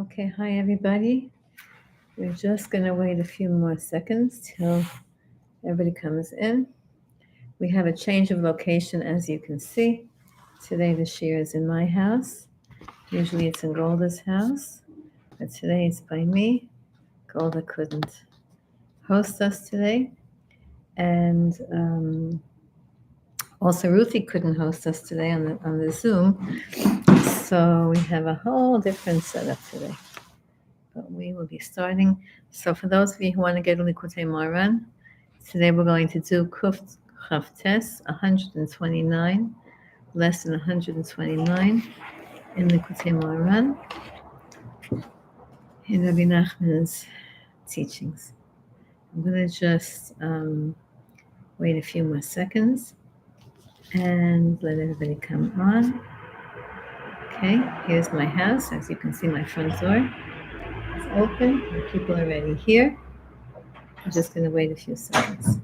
Okay, hi everybody. We're just going to wait a few more seconds till everybody comes in. We have a change of location, as you can see. Today the shir is in my house. Usually it's in Golda's house, but today it's by me. Golda couldn't host us today, and also Ruthie couldn't host us today on the Zoom. So we have a whole different setup today. But we will be starting. So for those of you who want to get a Likutei Moharan, today we're going to do Kuf Chavtes 129, lesson 129 in Likutei Moharan in Rabbi Nachman's teachings. I'm going to just wait a few more seconds and let everybody come on. Okay, here's my house. As you can see, my front door is open. The people are already here. I'm just going to wait a few seconds.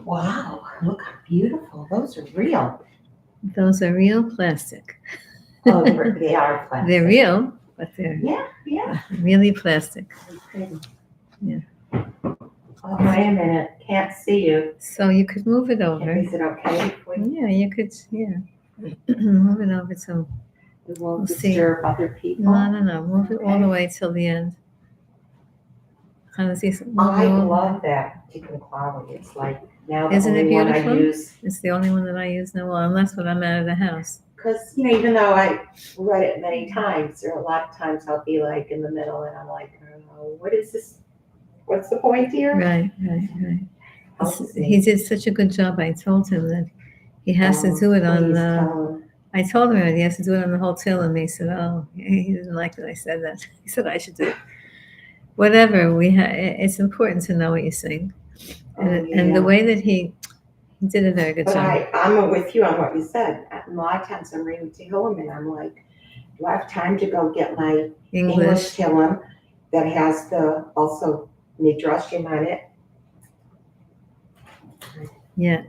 Wow, look how beautiful. Those are real. Those are real plastic. Oh, they are plastic. They're real, but they're Yeah. really plastic. Yeah. Oh, wait a minute. Can't see you. So you could move it over. Is it okay? Yeah, you could, move it over so It won't We'll disturb other people. No. Move it all the way till the end. I love that particular quality. It's like now the Isn't it only one I beautiful? use. It's the only one that I use now. Well, unless when I'm out of the house. Because, even though I read it many times, there are a lot of times I'll be like in the middle and I'm like, oh, what is this? What's the point here? Right. He did such a good job. I told him that he has to do it on. I told him that he has to do it on the hotel, and he said, "Oh, he didn't like that I said that." He said I should do it. Whatever it's important to know what you're saying, and the way that he did a very good job. I'm with you on what you said. A lot of times I'm reading Tehillim and I'm like, do I have time to go get my English Tehillim that has the also Midrashim on it? Yeah.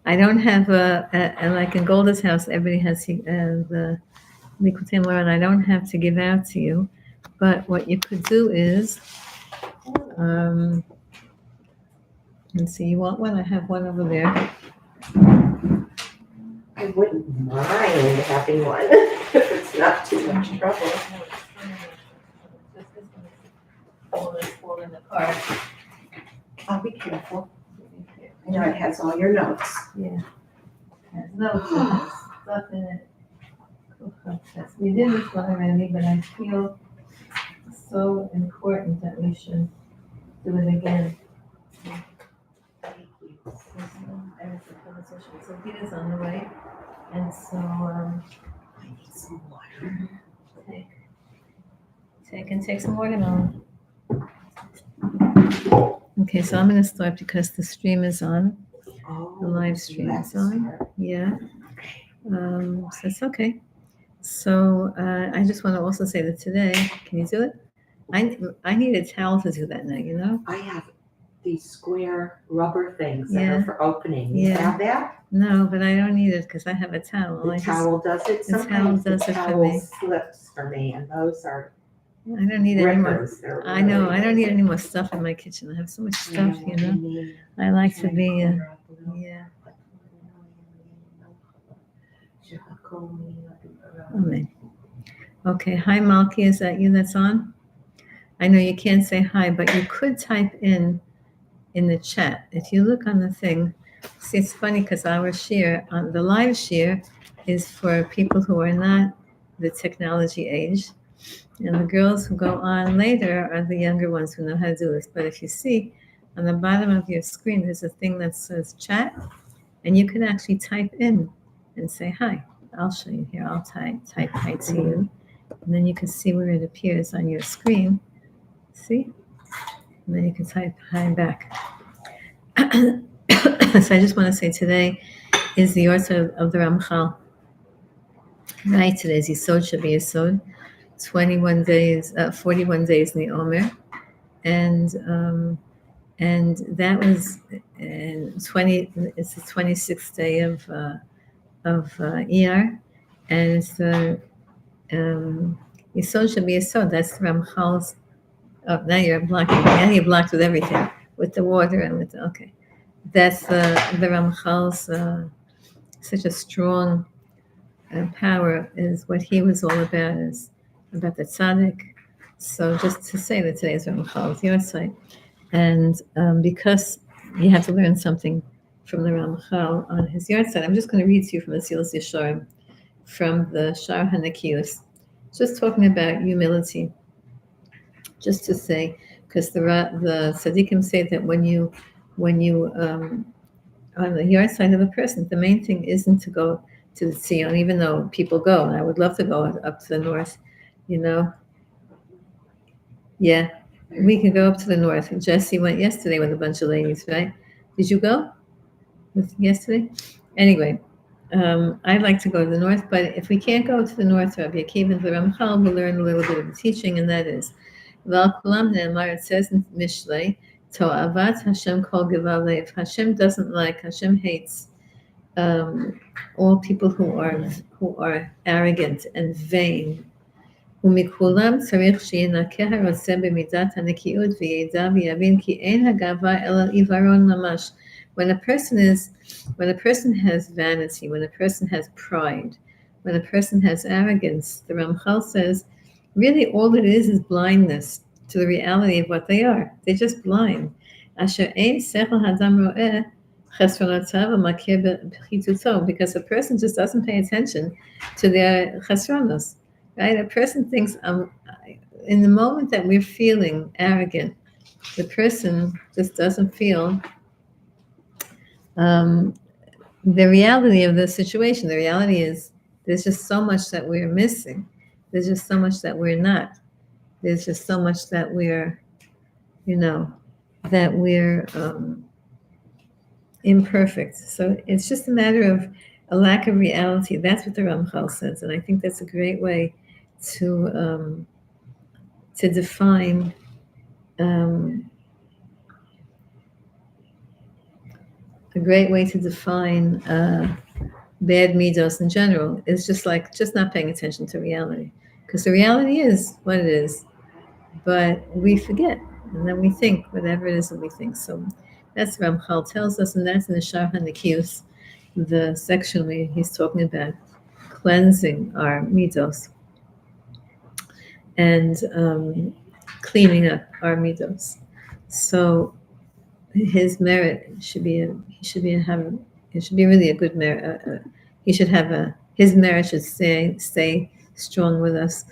I don't have like in Golda's house, everybody has the Likutei Moharan. I don't have to give out to you, but what you could do is, let's see, you want one? I have one over there. I wouldn't mind having one if it's not too much trouble. Fall in the car. I'll be careful. It has all your notes. Yeah. It has notes and has stuff in it. We did this one already, but I feel so important that we should do it again. Thank you. So Peter's on the way, and so I need some water. Take some water now. Okay, so I'm going to start because the stream is on. Oh, the live stream is on. Yeah. So it's okay. So I just want to also say that today, can you do it? I need a towel to do that now, I have these square rubber things that are for opening. You have that? No, but I don't need it because I have a towel. The towel does it sometimes. The towel slips for me, and those are I don't need any more. Really I know. I don't need any more stuff in my kitchen. I have so much stuff, I like to be, Amen. Okay. Hi, Malki. Is that you that's on? I know you can't say hi, but you could type in the chat. If you look on the thing, see, it's funny because our share, the live share, is for people who are not the technology age. And the girls who go on later are the younger ones who know how to do this. But if you see on the bottom of your screen, there's a thing that says chat, and you can actually type in and say hi. I'll show you here. I'll type hi to you, and then you can see where it appears on your screen. See? And then you can type hi back. So I just want to say today is the Yortzeit of the Ramchal. Right, today's Yisod should be Yisod, 21 days, 41 days in the Omer, and that was 20. It's the 26th day of Iyar, and it's the Yisod should be Yisod. That's the Ramchal's. Oh, now you're blocking. Now you're blocked with everything, with the water and with okay. That's the Ramchal's. Such a strong power is what he was all about. Is about the tzaddik. So just to say that today's Ramchal's Yortzeit, and because you have to learn something from the Ramchal on his Yortzeit, I'm just going to read to you from the Silas Yesharim, from the Shar Hanakius, just talking about humility. Just to say, because the tzaddikim say that when you on the yard side of a person, the main thing isn't to go to the Tzion, even though people go, and I would love to go up to the north, you know. Yeah, we could go up to the north. Jesse went yesterday with a bunch of ladies, right? Did you go yesterday? Anyway, I'd like to go to the north, but if we can't go to the north, Rabbi Akiva and the Ramchal, we'll learn a little bit of the teaching, and that is, it says in Mishlei, To'avat Hashem kol gevalev. Hashem doesn't like, Hashem hates all people who are arrogant and vain. ומכולם צריך שינקה הרוצה במידת הנקיות וידע ויבין כי אין הגאווה אלא עיוורון ממש. When a person has vanity, when a person has pride, when a person has arrogance, the Ramchal says, really all it is blindness to the reality of what they are. They're just blind. Asher ein sechel hadam ro'eh chesronotav u'makir b'chituto, because a person just doesn't pay attention to their chesronos. Right? A person thinks, in the moment that we're feeling arrogant, the person just doesn't feel the reality of the situation. The reality is there's just so much that we're missing. There's just so much that we're not. There's just so much that we're, that we're imperfect. So it's just a matter of a lack of reality. That's what the Ramchal says, and I think that's a great way to define bad midos in general. It's just not paying attention to reality, because the reality is what it is, but we forget, and then we think whatever it is that we think. So that's what Ramchal tells us, and that's in the Shar HaNekius, the section where he's talking about cleansing our midos and cleaning up our midos. So his merit should be really a good merit. His merit should stay strong with us.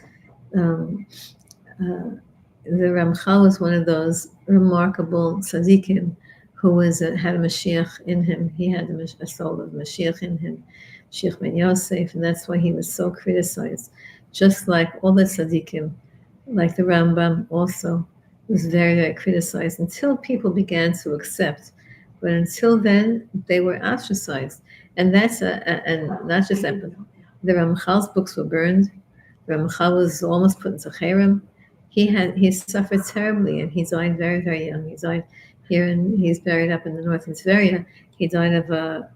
The Ramchal was one of those remarkable tzaddikim who had a Mashiach in him. He had a soul of Mashiach in him, Mashiach ben Yosef, and that's why he was so criticized. Just like all the tzaddikim, like the Rambam also was very, very criticized until people began to accept. But until then, they were ostracized. And and not just that, but the Ramchal's books were burned. The Ramchal was almost put into cherem. He suffered terribly, and he died very, very young. He died here, and he's buried up in the north in Tveria. He died of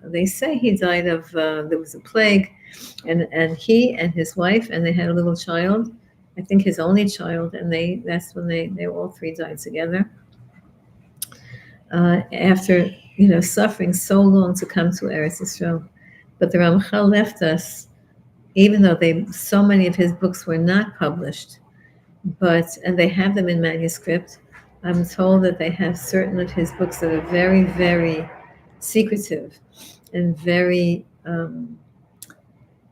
they say he died of there was a plague, and he and his wife, and they had a little child, I think his only child, and that's when they all three died together. After suffering so long to come to Eretz Yisrael. But the Ramchal left us, even though so many of his books were not published, and they have them in manuscript. I'm told that they have certain of his books that are very, very secretive and very,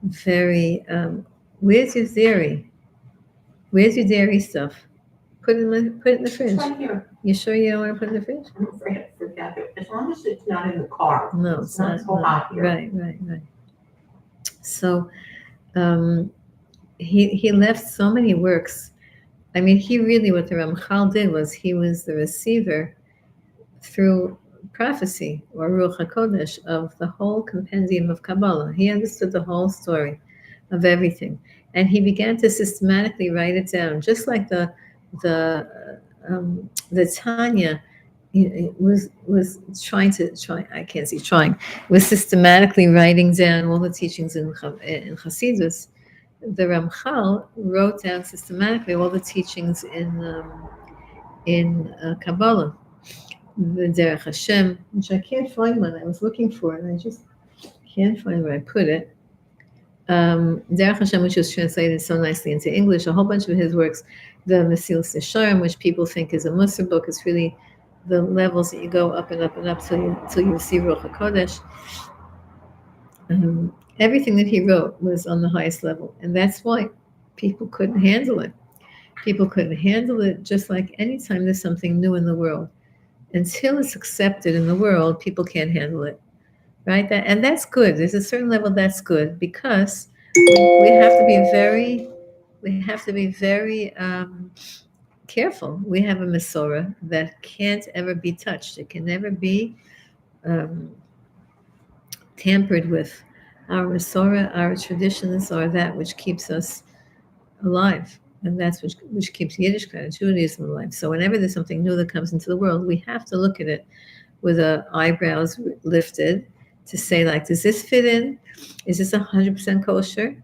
very. Where's your dairy? Where's your dairy stuff? Put it in the fridge. It's right here. You sure you don't want to put it in the fridge? I'm afraid I forgot it. As long as it's not in the car. No, it's not so hot here. Right. So he left so many works. I mean, what the Ramchal did was he was the receiver through prophecy or Ruach HaKodesh of the whole compendium of Kabbalah. He understood the whole story of everything. And he began to systematically write it down, just like the Tanya was trying. I can't see trying. Was systematically writing down all the teachings in Hasidus. The Ramchal wrote down systematically all the teachings in Kabbalah, the Derech Hashem, which I can't find one. I was looking for it, and I just can't find where I put it. Derech Hashem, which was translated so nicely into English, a whole bunch of his works, the Mesilas Yesharim, which people think is a Musar book, is really the levels that you go up and up and up till you see Ruach HaKodesh. Everything that he wrote was on the highest level, and that's why people couldn't handle it. People couldn't handle it, just like anytime there's something new in the world. Until it's accepted in the world, people can't handle it, right? And that's good. There's a certain level that's good, because we have to be very careful. We have a Mesorah that can't ever be touched. It can never be tampered with. Our Mesorah, our traditions are that which keeps us alive, and that's which keeps Yiddishkeit, Judaism alive. So whenever there's something new that comes into the world, we have to look at it with the eyebrows lifted to say, like, does this fit in? Is this 100% kosher?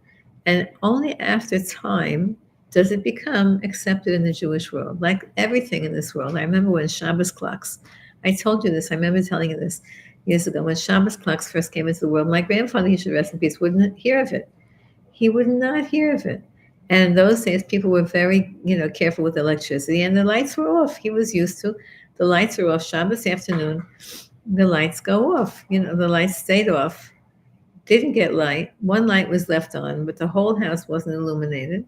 And only after time does it become accepted in the Jewish world, like everything in this world. I remember when Shabbos clocks, I told you this, I remember telling you this years ago, when Shabbos clocks first came into the world, my grandfather, he should rest in peace, wouldn't hear of it. He would not hear of it. And in those days, people were very, careful with electricity, and the lights were off. He was used to the lights are off. Shabbos afternoon, the lights go off. The lights stayed off. Didn't get light. One light was left on, but the whole house wasn't illuminated.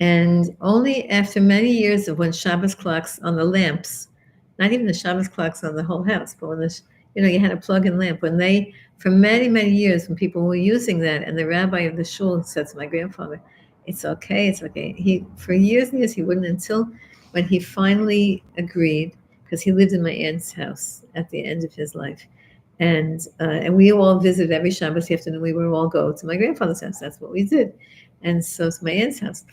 And only after many years of when Shabbos clocks on the lamps, not even the Shabbos clocks on the whole house, but when you had a plug-in lamp, when they, for many, many years, when people were using that, and the rabbi of the shul said to my grandfather, it's okay. He, for years and years, he wouldn't, until when he finally agreed, because he lived in my aunt's house at the end of his life. And we all visited every Shabbos afternoon. We would all go to my grandfather's house. That's what we did. And so it's my aunt's house.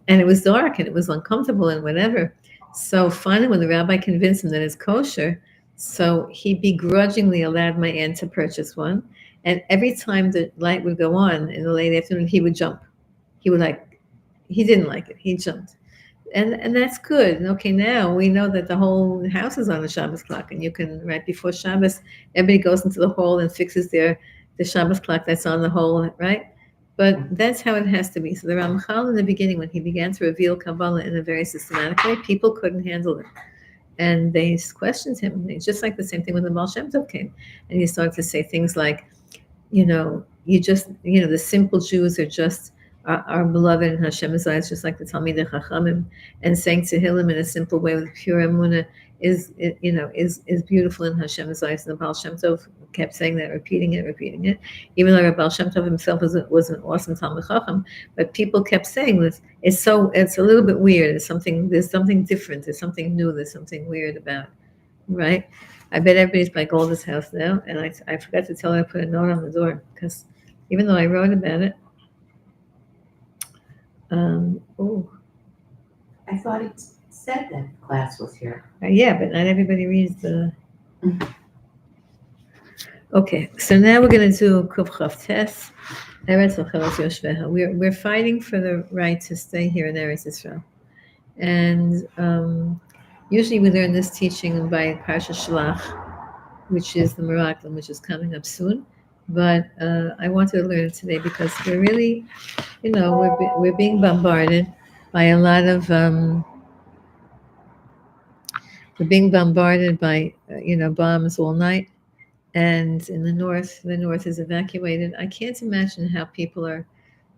And it was dark, and it was uncomfortable, and whatever. So finally, when the rabbi convinced him that it's kosher, so he begrudgingly allowed my aunt to purchase one. And every time the light would go on in the late afternoon, he would jump. He didn't like it. He jumped. And that's good. And okay, now we know that the whole house is on the Shabbos clock, and you can, right before Shabbos, everybody goes into the hall and fixes the Shabbos clock that's on the hall, right? But that's how it has to be. So the Ramchal, in the beginning, when he began to reveal Kabbalah in a very systematic way, people couldn't handle it. And they questioned him. Just like the same thing when the Baal Shem Tov came. And he started to say things like, the simple Jews are just are beloved in Hashem's eyes, just like the Talmidei Chachamim, and saying Tehillim in a simple way with pure emunah is beautiful in Hashem's eyes. And the Baal Shem Tov kept saying that, repeating it, even though Baal Shem Tov himself was an awesome Talmid Chacham, but people kept saying this. It's a little bit weird. There's something different. There's something new. There's something weird about, right? I bet everybody's by Golda's house now, and I forgot to tell her to put a note on the door, because even though I wrote about it. I thought it said that class was here. Yeah, but not everybody reads the. Okay, so now we're going to do Kuf Chav Tes, Eretz L'Chelos Yoshveha. We're fighting for the right to stay here in Eretz Yisrael, and usually we learn this teaching by Parsha Shalach, which is the Meraglim, which is coming up soon. But I wanted to learn it today because we're really, we're being bombarded by a lot of, we're being bombarded by, bombs all night. And in the north is evacuated. I can't imagine how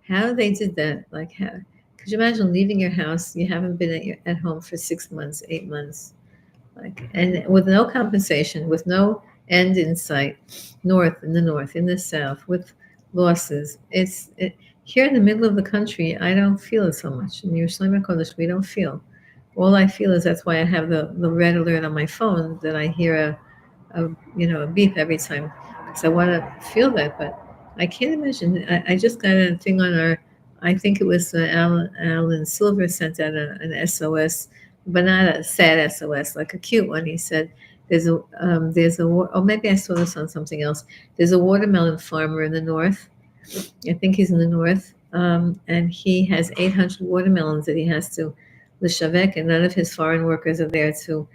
how they did that. Like, could you imagine leaving your house? You haven't been at home for 6 months, 8 months, and with no compensation, with no end in sight, in the south, with losses. Here in the middle of the country, I don't feel it so much. In Yerushalayim HaKodesh, we don't feel. All I feel is, that's why I have the red alert on my phone, that I hear a beep every time, because I want to feel that. But I can't imagine. I just got a thing on our. I think it was Alan Silver sent out an SOS, but not a sad SOS, like a cute one. He said, or maybe I saw this on something else. There's a watermelon farmer in the north. I think he's in the north, and he has 800 watermelons that he has to l'shavek, and none of his foreign workers are there to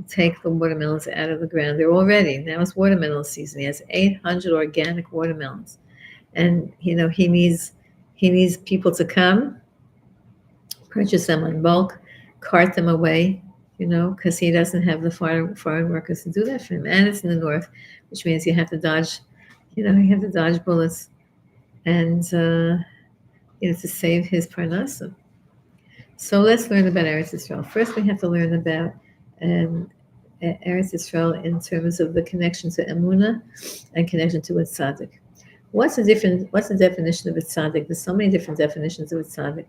take the watermelons out of the ground. They're all ready. Now it's watermelon season. He has 800 organic watermelons, and he needs people to come purchase them in bulk, cart them away. Because he doesn't have the foreign workers to do that for him, and it's in the north, which means you have to dodge. You have to dodge bullets, and to save his parnasa. So let's learn about Eretz Yisrael. First, we have to learn about Eretz Yisrael in terms of the connection to Emunah and connection to a tzaddik. What's the definition of a tzaddik? There's so many different definitions of a tzaddik,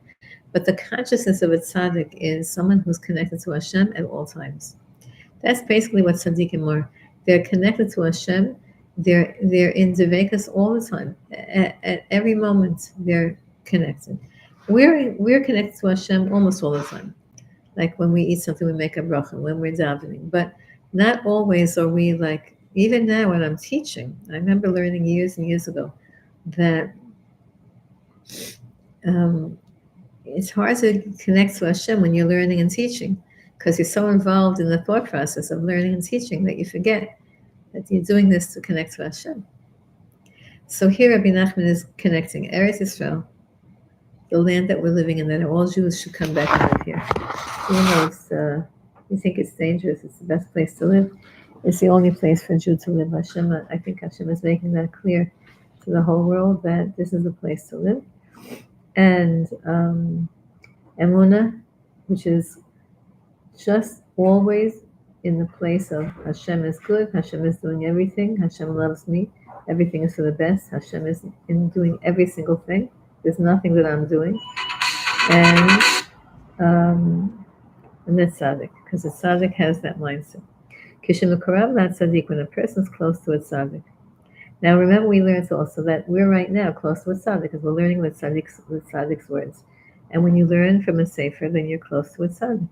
but the consciousness of a tzaddik is someone who's connected to Hashem at all times. That's basically what tzaddikim are. They're connected to Hashem. They're in Devekas all the time. At every moment, they're connected. We're connected to Hashem almost all the time. Like when we eat something, we make a bracha, when we're davening. But not always are we like, even now when I'm teaching, I remember learning years and years ago that it's hard to connect to Hashem when you're learning and teaching, because you're so involved in the thought process of learning and teaching that you forget that you're doing this to connect to Hashem. So here Rabbi Nachman is connecting Eretz Yisrael, the land that we're living in, that all Jews should come back and live here. Even though you think it's dangerous, it's the best place to live. It's the only place for a Jew to live. I think Hashem is making that clear to the whole world that this is the place to live. And Emunah, which is just always in the place of Hashem is good, Hashem is doing everything, Hashem loves me, everything is for the best, Hashem is in doing every single thing. There's nothing that I'm doing. And that's tzaddik, because the tzaddik has that mindset. Kishimukarav, not tzaddik, when a person's close to a tzaddik. Now remember, we learned also that we're right now close to a tzaddik, because we're learning with tzaddik's words. And when you learn from a sefer, then you're close to a tzaddik.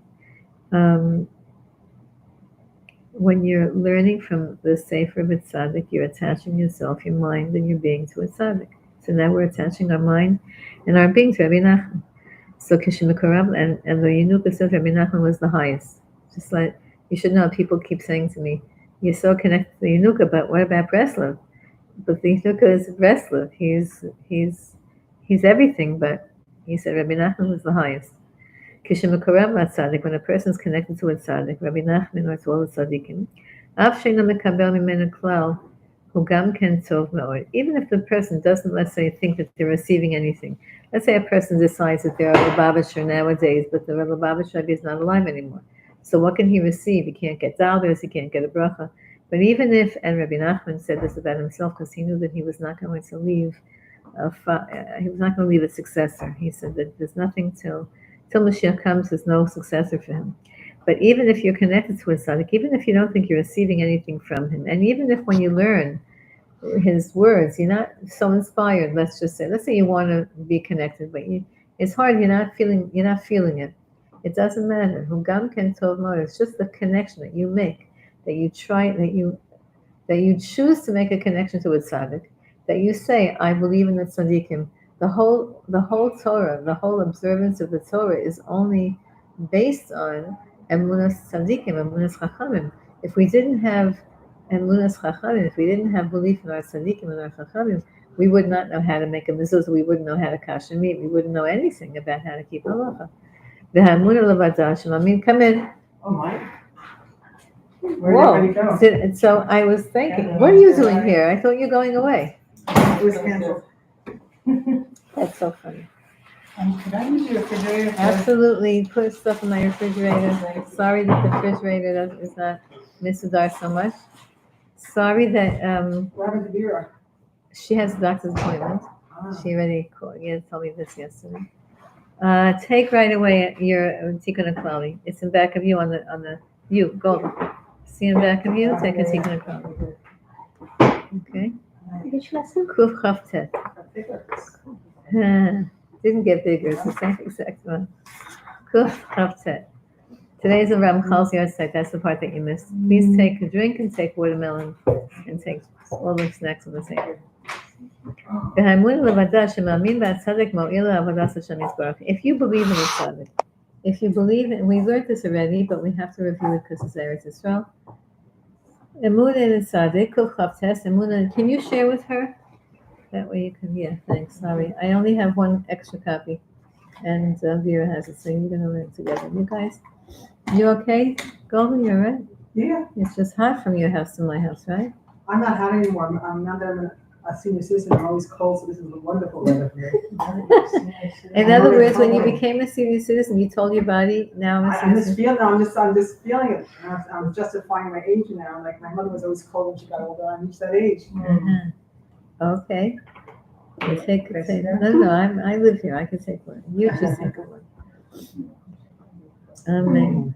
When you're learning from the sefer of a tzaddik, you're attaching yourself, your mind, and your being to a tzaddik. So now we're attaching our mind and our being to Rabbi Nachman. So Kishimukarav, and the Yenuka says Rabbi Nachman was the highest. Just like, you should know, people keep saying to me, you're so connected to the Yenuka, but what about Breslov? But the Yenuka is Breslov. He's everything, but he said Rabbi Nachman was the highest. Kishimukarav tzaddik, when a person is connected to a tzaddik, Rabbi Nachman or to all the tzaddikim, af she'eino mekabel mimenu klal, hu gam ken tov me'od. Even if the person doesn't, let's say, think that they're receiving anything. Let's say a person decides that they're a Lubavitcher nowadays, but the Lubavitcher is not alive anymore. So what can he receive? He can't get dollars, he can't get a bracha. But even if, and Rabbi Nachman said this about himself, because he knew that he was not going to leave a successor. He said that there's nothing till Mashiach comes, there's no successor for him. But even if you're connected to a tzaddik, even if you don't think you're receiving anything from him, and even if when you learn his words, you're not so inspired, let's say you want to be connected, but it's hard, you're not feeling it. It doesn't matter. Hugam ken tov mo. It's just the connection that you make, that you choose to make a connection to a tzaddik, that you say, I believe in the tzaddikim. The whole Torah, the whole observance of the Torah is only based on emunas tzaddikim, emunas chachamim. If we didn't have emunas chachamim, if we didn't have belief in our tzaddikim and our chachamim, we would not know how to make a mezuzah. We wouldn't know how to kasher meat. We wouldn't know anything about how to keep halacha. The hamuna levada shlamim. Come in. Oh my. Whoa. So I was thinking, what are you doing here? I thought you were going away. It was canceled. That's so funny. Could I use your refrigerator? Absolutely. Put stuff in my refrigerator. Sorry that the refrigerator is not Mr. so much. Sorry that she has a doctor's appointment. She already called. You told me this yesterday. Take right away your tikkun klali. It's in back of you on the you go. See in back of you. Take a tikkun klali. Okay. Which lesson? Kuf Chaftet. Didn't get bigger. It's the same exact one. Kuf Chaftet. Today's a Ramchal's yahrzeit. That's the part that you missed. Please take a drink and take watermelon and take all the snacks on the table. If you believe in the tzaddik, if you believe, and we learned this already, but we have to review it because it's Eretz Yisrael. Emunah in the tzaddik, kuf chavtes. Emunah, can you share with her? That way you can. Yeah, thanks. Sorry, I only have one extra copy, and Vera has it, so you're gonna learn together. You guys, you okay? Golden, you're right. Yeah, It's just hot from your house to my house, right? I'm not hot anymore. I'm now that I'm a senior citizen, I'm always cold, so this is a wonderful weather for me. In other words, when you became a senior citizen, you told your body, now I'm a I'm just citizen. feeling, I'm just feeling it. I'm justifying my age now. Like my mother was always cold when she got older. I reached that age. Okay. You take. No, I live here. I can take one. You just take one. Amen.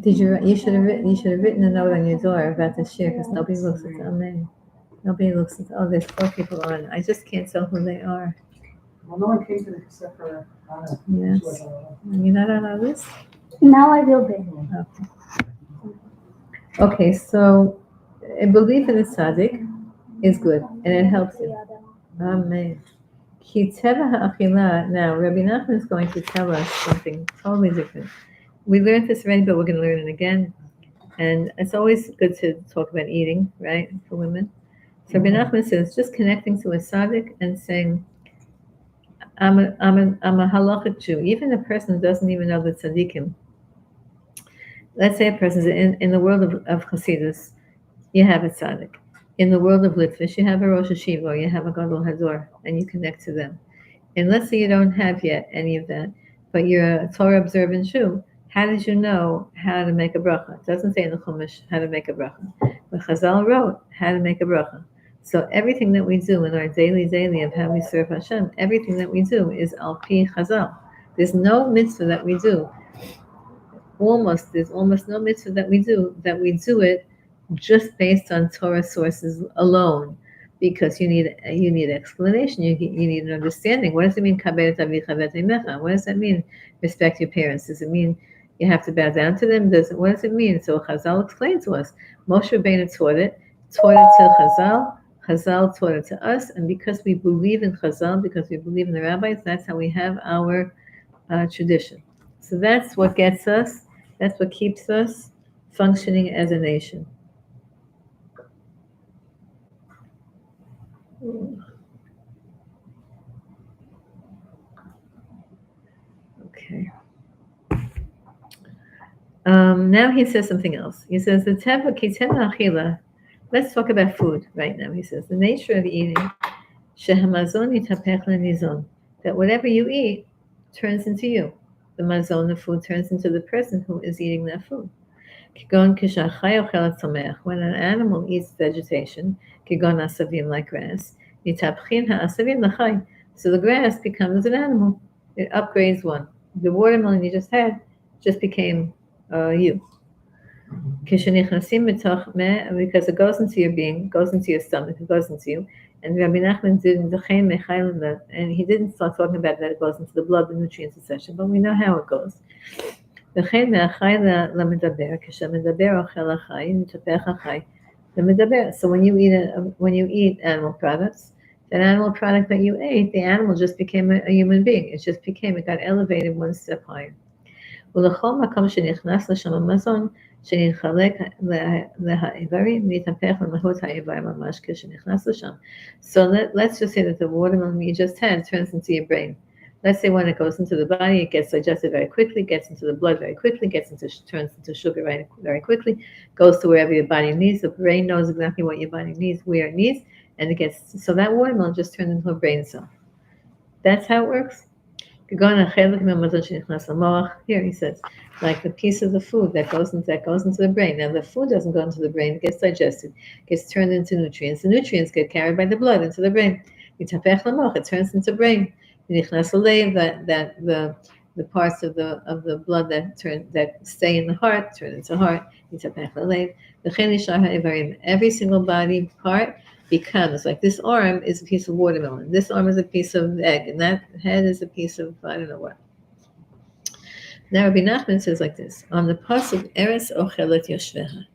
You should have written a note on your door about this year because nobody looks at it. Amen. Nobody looks at. Oh, there's 4 people on. I just can't tell who they are. Well, no one came to this except for Anna. Yes. You're not on our list? Now I feel big. Okay, so a belief in the tzaddik is good and it helps you. Amen. Now, Rabbi Nachman is going to tell us something totally different. We learned this already, but we're going to learn it again. And it's always good to talk about eating, right, for women. So Rabbi Nachman says, just connecting to a tzaddik and saying, I'm a halachic Jew. Even a person who doesn't even know the tzaddikim. Let's say a person's in the world of Hasidus, you have a tzaddik. In the world of Litvish, you have a Rosh Hashiva, or you have a Gadol Hador, and you connect to them. And let's say you don't have yet any of that, but you're a Torah observant Jew. How did you know how to make a bracha? It doesn't say in the Chumash how to make a bracha. But Chazal wrote how to make a bracha. So everything that we do in our daily of how we serve Hashem, everything that we do is al pi Chazal. There's no mitzvah that we do. There's almost no mitzvah that we do it just based on Torah sources alone, because you need explanation. You need an understanding. What does it mean? What does that mean? Respect your parents. Does it mean you have to bow down to them? What does it mean? So Chazal explained to us. Moshe Rabbeinu taught it to Chazal. Chazal taught it to us, and because we believe in Chazal, because we believe in the rabbis, that's how we have our tradition. So that's what gets us. That's what keeps us functioning as a nation. Okay. Now he says something else. He says the teva kitema achila. Let's talk about food right now. He says the nature of eating shehamazon yitapech lenizon. That whatever you eat turns into you. The mazon, the food, turns into the person who is eating that food. When an animal eats vegetation, like grass, so the grass becomes an animal. It upgrades one. The watermelon you just had just became you. Because it goes into your being, goes into your stomach, it goes into you. And Rabbi Nachman didn't, and he didn't start talking about that it goes into the blood, the nutrients, etc. But we know how it goes. So when you eat animal products, that animal product that you ate, the animal just became a human being. It got elevated one step higher. So let's just say that the watermelon you just had turns into your brain. Let's say when it goes into the body, it gets digested very quickly, gets into the blood very quickly, turns into sugar very, very quickly, goes to wherever your body needs. The brain knows exactly what your body needs, where it needs, and it gets. So that watermelon just turned into a brain cell. That's how it works. Here he says, like the piece of the food that goes into the brain. Now the food doesn't go into the brain; it gets digested, gets turned into nutrients. The nutrients get carried by the blood into the brain. It turns into brain. That the parts of the blood that stay in the heart turn into heart. Every single body part becomes like this arm is a piece of watermelon. This arm is a piece of egg, and that head is a piece of I don't know what. Now Rabbi Nachman says like this on the pasuk Eretz Ochelet Yoshveha.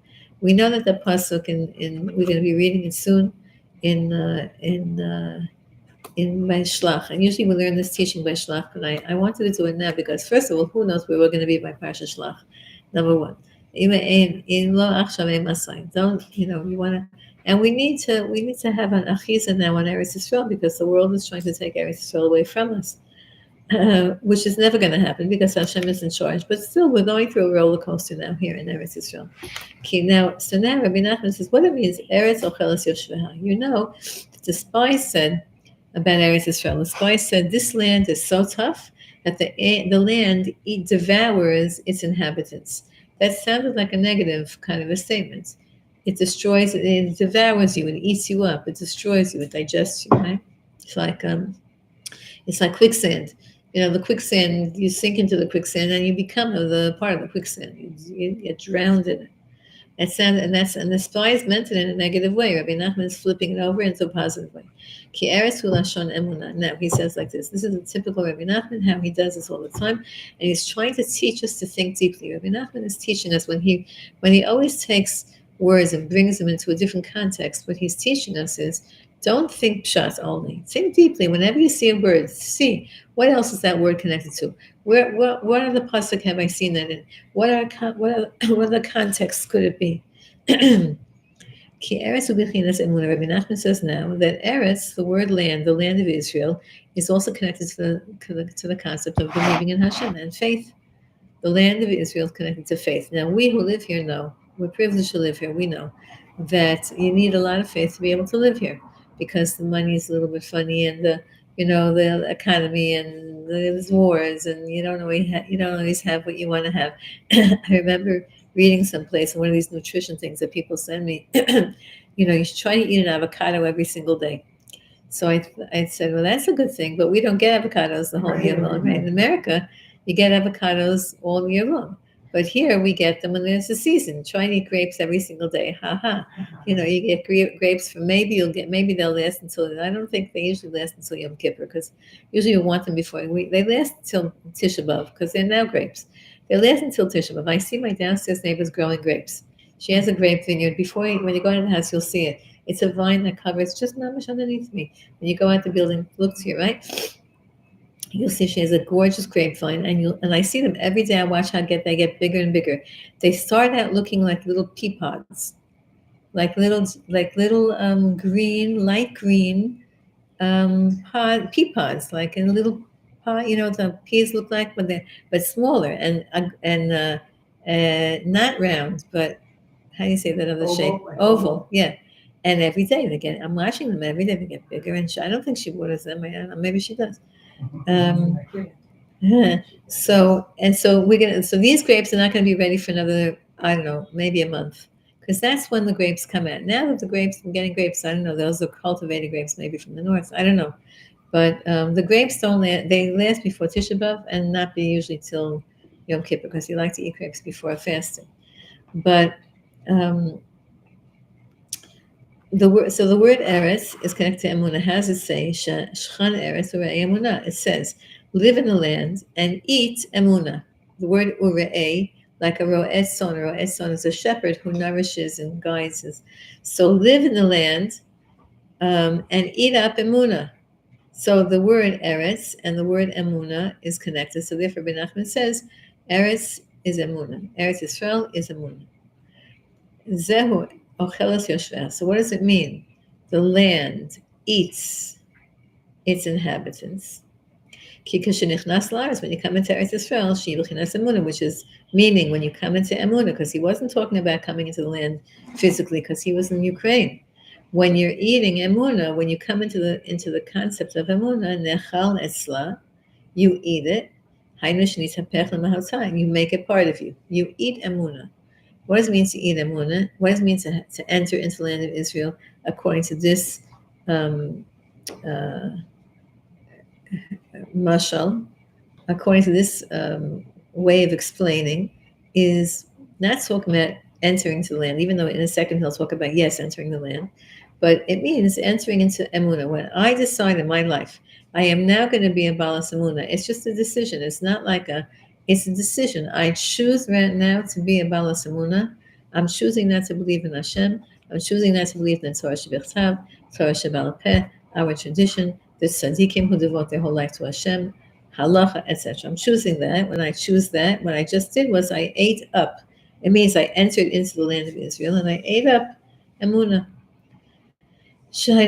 We know that the pasuk in we're going to be reading it soon in Vaishlach, and usually we learn this teaching by Shlach, but I wanted to do it now because first of all, who knows where we're going to be by Parsha Shlach? Number one, don't you want to, and we need to have an achiza now on Eretz Yisrael because the world is trying to take Eretz Yisrael away from us. Which is never going to happen because Hashem is in charge. But still, we're going through a roller coaster now here in Eretz Yisrael. Okay, now Rabbi Nachman says, what it means, Eretz Ocheles Yoshveha. You know, the spies said about Eretz Yisrael, the spies said, this land is so tough that the land devours its inhabitants. That sounded like a negative kind of a statement. It destroys, it devours you, it eats you up, it destroys you, it digests you, right? It's like quicksand. The quicksand, you sink into the quicksand and you become the part of the quicksand. You get drowned in it. And the spies meant it in a negative way. Rabbi Nachman is flipping it over into a positive way. Ki eretz hu lashon emunah. Now he says like this. This is a typical Rabbi Nachman, how he does this all the time, and he's trying to teach us to think deeply. Rabbi Nachman is teaching us when he always takes words and brings them into a different context. What he's teaching us is don't think pshat only. Think deeply. Whenever you see a word, see what else is that word connected to. What other pasuk have I seen that in? What other contexts could it be? Ki eretz u'bichinas emunah. Rabbi Nachman says now that eretz, the word land, the land of Israel, is also connected to the concept of believing in Hashem and faith. The land of Israel is connected to faith. Now we who live here know, we're privileged to live here. We know that you need a lot of faith to be able to live here because the money is a little bit funny and the economy and there's wars and you don't always have what you want to have. I remember reading someplace one of these nutrition things that people send me. You should try to eat an avocado every single day. So I said, well, that's a good thing, but we don't get avocados the whole year long. Right? In America, you get avocados all year long. But here we get them when there's a season. Try and eat grapes every single day. You get grapes from maybe they'll last until, I don't think they usually last until Yom Kippur because usually you want them before. They last until Tisha B'Av because they're now grapes. They last until Tisha B'Av. I see my downstairs neighbor's growing grapes. She has a grape vineyard. When you go into the house, you'll see it. It's a vine that covers just not much underneath me. When you go out the building, look to your right. You'll see she has a gorgeous grapevine, and I see them every day. I watch how they get bigger and bigger. They start out looking like little pea pods, like little green, light green pea pods, like in a little pod. The peas look like, but smaller and not round, but how do you say that other shape? Oval, yeah. And every day I'm watching them every day. They get bigger, and I don't think she waters them. Maybe she does. So these grapes are not going to be ready for another, I don't know, maybe a month, because that's when the grapes come out. Now that I'm getting grapes, I don't know, those are cultivated grapes, maybe from the north, I don't know, but the grapes they last before Tisha B'Av and not be usually till Yom Kippur because you like to eat grapes before fasting. But the word eretz is connected to emunah. How does it say? Shchan eretz urei emunah. It says, live in the land and eat emunah. The word urei, like a ro'et son. A ro'et son is a shepherd who nourishes and guides us. So live in the land and eat up emunah. So the word eretz and the word emunah is connected. So therefore, Rabbi Nachman says, eretz is emunah. Eretz Yisrael is emunah. Zehu Ocheles Yoshveha. So what does it mean? The land eats its inhabitants. Ki kashenichnas la'aretz, when you come into Eretz Yisrael, she b'chinas emunah, which is meaning when you come into emunah, because he wasn't talking about coming into the land physically, because he was in Ukraine. When you're eating emunah, when you come into the concept of emunah, nechal etzla, you eat it. Hainu shenitapech l'mahotah, you make it part of you. You eat emunah. What does it mean to eat emunah? What does it mean to enter into the land of Israel according to this mashal? according to this way of explaining, is not talking about entering to the land, even though in a second he'll talk about, yes, entering the land. But it means entering into Emunah. When I decide in my life, I am now going to be a Balas Emunah. It's just a decision. It's not like it's a decision. I choose right now to be a Balas Emunah. I'm choosing not to believe in Hashem. I'm choosing not to believe in Torah Shebechtav, Torah Shebal Peh, our tradition, the tzaddikim who devote their whole life to Hashem, halacha, etc. I'm choosing that. When I choose that, what I just did was I ate up. It means I entered into the land of Israel and I ate up Emunah. Now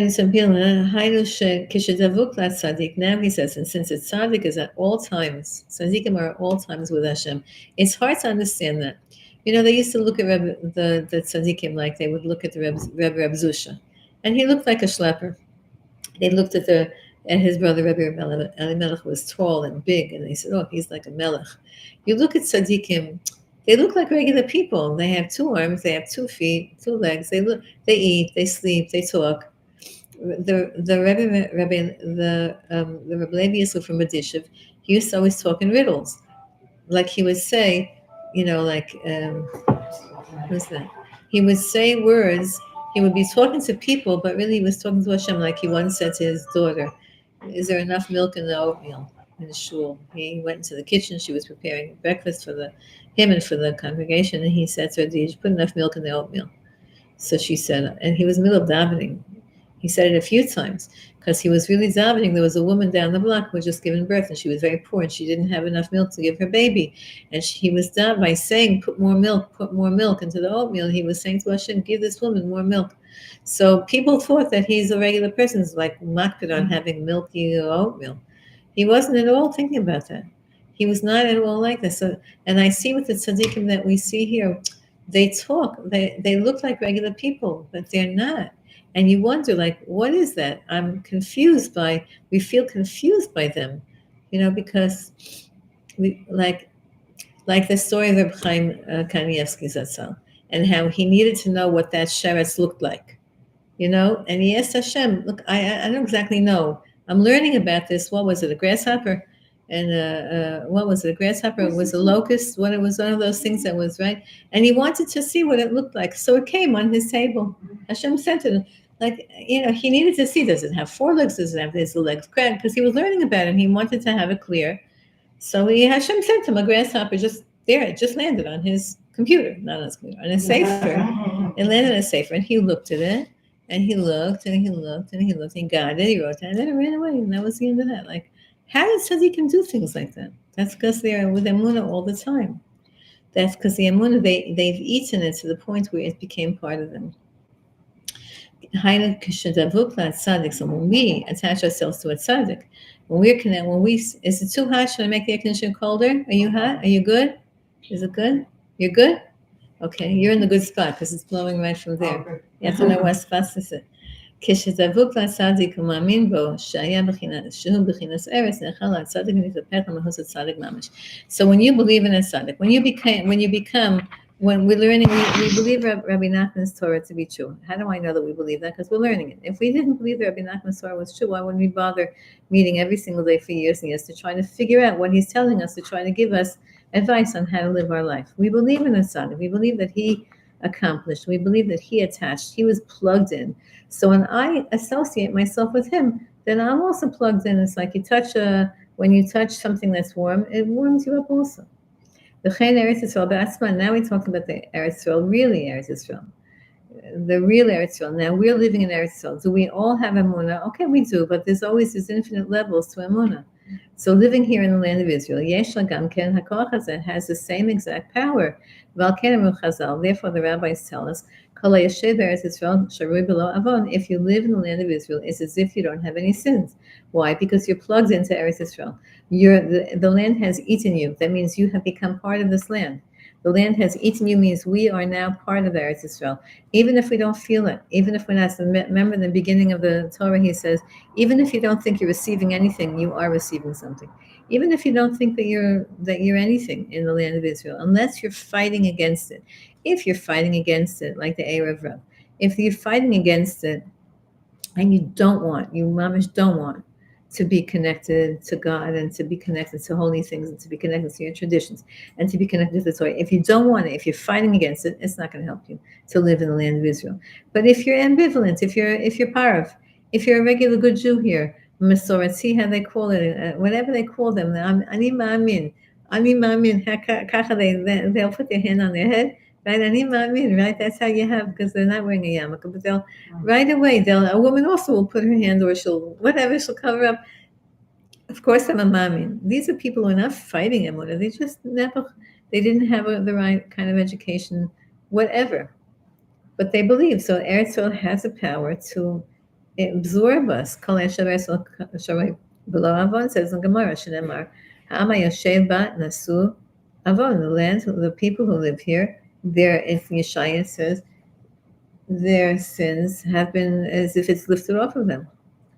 he says, and since a tzaddik is at all times, tzaddikim are at all times with Hashem, it's hard to understand that. They used to look at the tzaddikim like they would look at the Rebbe Zusha, and he looked like a schlepper. They looked at his brother Rebbe Elimelech was tall and big, and they said, "Oh, he's like a melech." You look at tzaddikim; they look like regular people. They have 2 arms, they have 2 feet, 2 legs. They eat, they sleep, they talk. The Rebbe Levi Yisrael from Medishiv, he used to always talk in riddles, like he would say, who's that? He would say words. He would be talking to people, but really he was talking to Hashem. Like he once said to his daughter, "Is there enough milk in the oatmeal in the shul?" He went into the kitchen. She was preparing breakfast for him and for the congregation, and he said to her, "Did you put enough milk in the oatmeal?" So she said, and he was in the middle of davening. He said it a few times because he was really davening. There was a woman down the block who had just given birth, and she was very poor, and she didn't have enough milk to give her baby. And he was down by saying, put more milk into the oatmeal. He was saying to Hashem, give this woman more milk. So people thought that he's a regular person, like makpid on having milky oatmeal. He wasn't at all thinking about that. He was not at all like that. So, and I see with the tzaddikim that we see here, they talk, they look like regular people, but they're not. And you wonder, like, what is that? We feel confused by them, because we like the story of Reb Chaim Kanievsky Zatzal, and how he needed to know what that sheretz looked like, and he asked Hashem, look, I don't exactly know. I'm learning about this. What was it, a grasshopper? And what was it, a grasshopper? It was a locust. It was one of those things that was, right? And he wanted to see what it looked like. So it came on his table. Hashem sent it. Like, he needed to see, does it have 4 legs? Does it have the legs cracked? Because he was learning about it and he wanted to have it clear. So Hashem sent him a grasshopper just there. It just landed on his computer, not on his computer, on his sefer. It landed on his sefer, and he looked at it, and he looked, and he looked, and he looked, and he got it, he wrote it, and then it ran away, and that was the end of that. Like, how did tzaddikim do things like that? That's because they're with Emunah all the time. That's because the Emunah, they've eaten it to the point where it became part of them. So when we attach ourselves to a tzaddik, is it too hot? Should I make the air conditioner colder? Are you hot? Are you good? Is it good? You're good? Okay, you're in the good spot because it's blowing right from there. You have to know what spot this is. So when you believe in a tzaddik, when we're learning, we believe Rabbi Nachman's Torah to be true. How do I know that we believe that? Because we're learning it. If we didn't believe that Rabbi Nachman's Torah was true, why wouldn't we bother meeting every single day for years and years to try to figure out what he's telling us, to try to give us advice on how to live our life? We believe in a tzaddik. We believe that he accomplished. We believe that he attached. He was plugged in. So when I associate myself with him, then I'm also plugged in. It's like when you touch something that's warm, it warms you up also. Now we talk about the Eretz Yisrael, really Eretz Yisrael. The real Eretz Yisrael. Now we're living in Eretz Yisrael. Do we all have Emunah? Okay, we do, but there's infinite levels to Emunah. So living here in the land of Israel, Yesh Lagam Ken HaKoach Hazeh has the same exact power. Therefore, the rabbis tell us, if you live in the land of Israel, it's as if you don't have any sins. Why? Because you're plugged into Eretz Yisrael. The land has eaten you. That means you have become part of this land. The land has eaten you means we are now part of Eretz Yisrael. Even if we don't feel it, even if we're not. Remember in the beginning of the Torah, he says, even if you don't think you're receiving anything, you are receiving something. Even if you don't think that you're anything in the land of Israel, unless you're fighting against it. If you're fighting against it, like the Erev Rav, if you're fighting against it and you mamish don't want, to be connected to God and to be connected to holy things and to be connected to your traditions and to be connected to the Torah. If you don't want it, if you're fighting against it, it's not going to help you to live in the land of Israel. But if you're ambivalent, if you're parav, if you're a regular good Jew here, Masoret, see how they call it, whatever they call them, ani ma'amin, they'll put their hand on their head, right? Ani ma'amin, right? That's how you have, because they're not wearing a yarmulke, but they'll right away. A woman also will put her hand, or she'll cover up. Of course, I'm a mamin. These are people who are not fighting emunah. They just never, they didn't have the right kind of education, whatever. But they believe. So Eretz Yisrael has the power to absorb us. Kol below avon says in Gemara, Shenemar, Ha'ama yoshev ba nasu avon. The land, the people who live here, if Yeshaya says, their sins have been as if it's lifted off of them.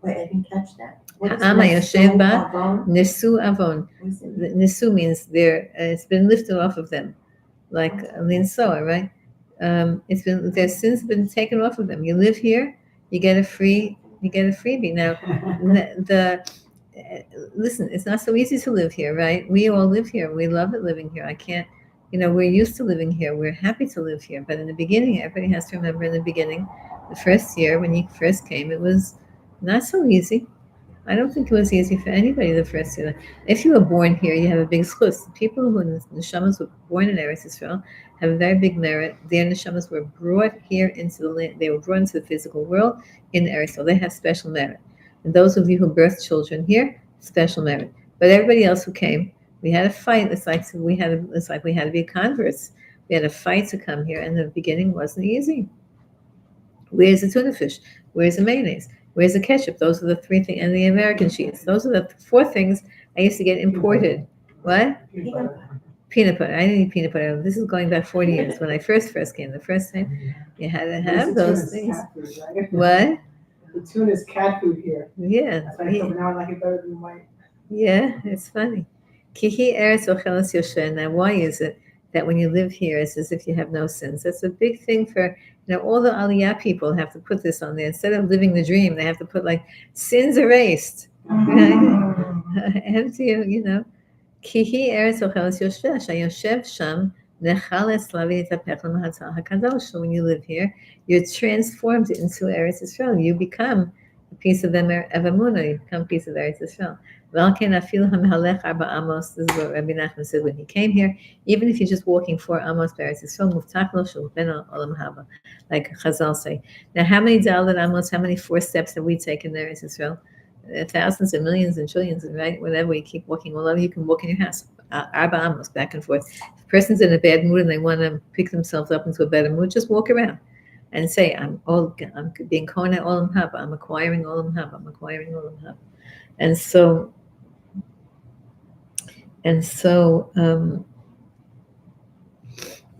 Wait, I didn't catch that. Ha'ama yoshev ba nesu avon. Nesu means it's been lifted off of them, like linsoa, right? It's been their sins have been taken off of them. You live here, you get a freebie. Now, listen, it's not so easy to live here, right? We all live here. We love it living here. I can't, we're used to living here. We're happy to live here. But in the beginning, everybody has to remember in the beginning, the first year when you first came, it was not so easy. I don't think it was easy for anybody the first year. If you were born here, you have a big schus. People who in the neshamas were born in Eretz Yisrael have a very big merit. Their neshamas were brought here into the land. They were brought into the physical world in Eretz Yisrael. They have special merit. And those of you who birthed children here, special merit. But everybody else who came, we had a fight. It's like we had to be converts. We had a fight to come here, and the beginning wasn't easy. Where's the tuna fish? Where's the mayonnaise? Where's the ketchup? Those are the three things, and the American cheese. Those are the four things I used to get imported. What? Peanut butter. I didn't eat peanut butter. This is going back 40 years. When I first came, the first time, you had to have those things. Food, right? What? The tuna is cat food here. Yeah. That's why now I like it better than white. Yeah, it's funny. Kihi eretz ochelas yoshen. Now, why is it that when you live here, it's as if you have no sins? That's a big thing for, all the Aliyah people have to put this on there. Instead of living the dream, they have to put sins erased. Empty, Kihi eretz ochelas yoshen. Shayoshev sham nechales lavi etapech l'mahatzal hakadosh. So when you live here, you're transformed into Eretz Yisrael. You become a piece of Emunah. You become a piece of Eretz Yisrael. This is what Rebbe Nachman said when he came here. Even if you're just walking 4 amos Eretz Yisrael, muftach lo shel ben olam haba, like Chazal say. Now, how many daled amos? How many 4 steps have we taken there in Eretz Yisrael? Thousands and millions and trillions, right? Whenever you keep walking all over, you can walk in your house. Arba amos, back and forth. If a person's in a bad mood and they want to pick themselves up into a better mood, just walk around and say, I'm being kona olam haba. I'm acquiring olam haba. I'm acquiring olam haba. And so. Does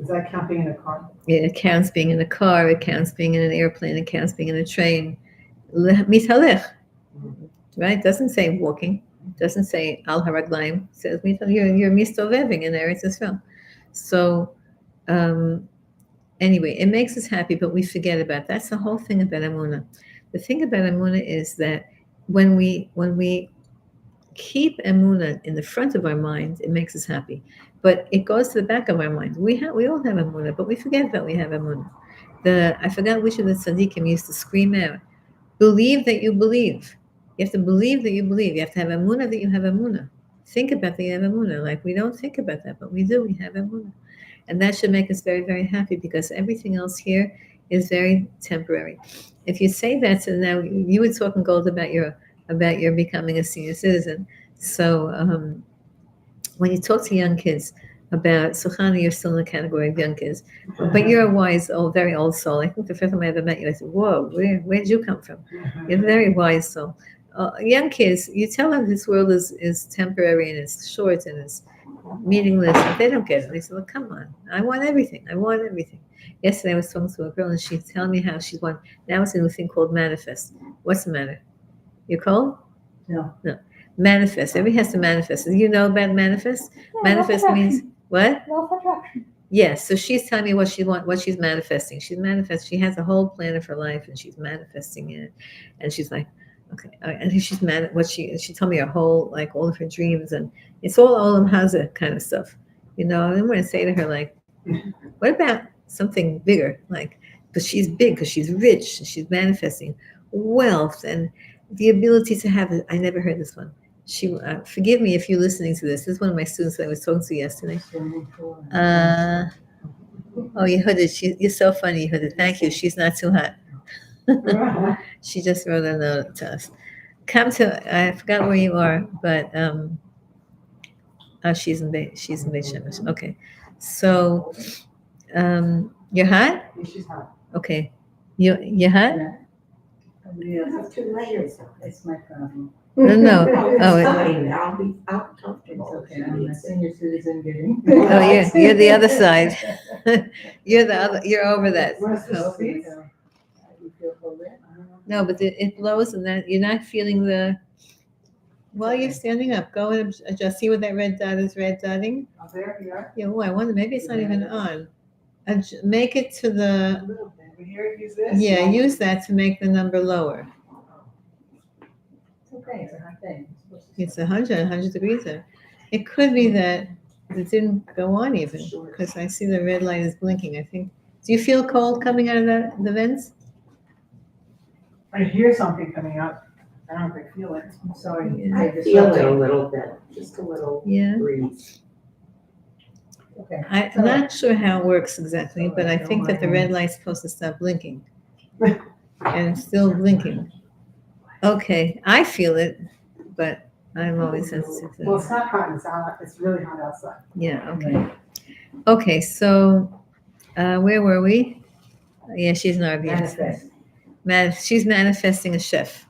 that count being in a car? It counts being in a car. It counts being in an airplane. It counts being in a train. Mitalech, right? It doesn't say walking. It doesn't say al haraglaim. It says you're mistoveving in Eretz Yisrael. So anyway, it makes us happy, but we forget about it. That's the whole thing about Emunah. The thing about Emunah is that when we keep Emunah in the front of our mind, it makes us happy. But it goes to the back of our mind. We all have Emunah, but we forget that we have Emunah. I forgot which of the tzaddikim used to scream out, believe that you believe. You have to believe that you believe. You have to have Emunah that you have Emunah. Think about that you have Emunah. Like we don't think about that, but we do. We have Emunah. And that should make us very, very happy because everything else here is very temporary. If you say that, so now you were talking, Gold, about your becoming a senior citizen. So when you talk to young kids about Suchana, you're still in the category of young kids, but you're a wise, very old soul. I think the first time I ever met you, I said, "Whoa, where did you come from?" You're a very wise soul. Young kids, you tell them this world is temporary and it's short and it's meaningless, but they don't get it. They say, "Well, come on, I want everything. I want everything." Yesterday I was talking to a girl and she's telling me how she's won. Now it's a new thing called manifest. What's the matter? You cold? No. Manifest. Everybody has to manifest. Do you know about manifest? Yeah, Manifest means what? Law of attraction. Yes. So she's telling me what she's manifesting. She has a whole plan of her life and she's manifesting it. And she's like, Okay, and she's mad at what she told me her whole, like, all of her dreams, and it's all Olam Haza kind of stuff. I didn't want to say to her, like, what about something bigger? Like, but she's big because she's rich, she's manifesting wealth and the ability to have it. I never heard this one. She, forgive me if you're listening to this. This is one of my students that I was talking to yesterday. Oh, Yehuda, you're so funny, Yehuda. Thank you. She's not too hot. She just wrote a note to us. I forgot where you are, but she's in Beit Shemesh. Okay, so you're hot. She's hot. Okay, you're hot. I have 2 layers. It's my problem. No. Oh, it's Oh, fine. I'll be It's comfortable. okay, I'm a senior citizen getting. Oh, you're the other side. You're the other. You're over that. Where's the Oh. seat? You feel full there? No, but it blows, and that you're not feeling the. While you're standing up, go and adjust. See what that red dot is. Red dotting. Oh, there you are. Yeah. Oh, I wonder. Maybe it's not even on. Make it to the. A little bit. We hear use this. Yeah, use that to make the number lower. It's okay, it's a hot day. It's 100 degrees there. It could be that it didn't go on even, because I see the red light is blinking, I think. Do you feel cold coming out of the vents? I hear something coming out. I don't know if I feel it. I'm sorry. Yeah. I feel it a little bit, just a little Yeah. breeze. Okay. I'm not sure how it works exactly, but I think that the red light's supposed to stop blinking. And it's still blinking. Okay, I feel it, but I'm always sensitive to Well, it. it's not hot, it's hot, it's really hot outside. Yeah, okay. Okay, so where were we? Yeah, she's an RBS. Manifest. She's manifesting a chef.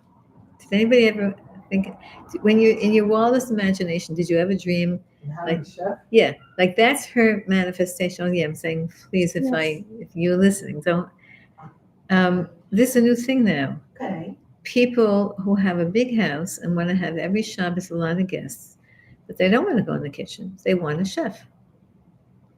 Did anybody ever think, when you in your wildest imagination, did you ever dream? And having Like- a chef. Yeah, like that's her manifestation. Oh yeah, I'm saying, please, if you're listening, don't. This is a new thing now. Okay. People who have a big house and want to have every Shabbos a lot of guests, but they don't want to go in the kitchen. They want a chef.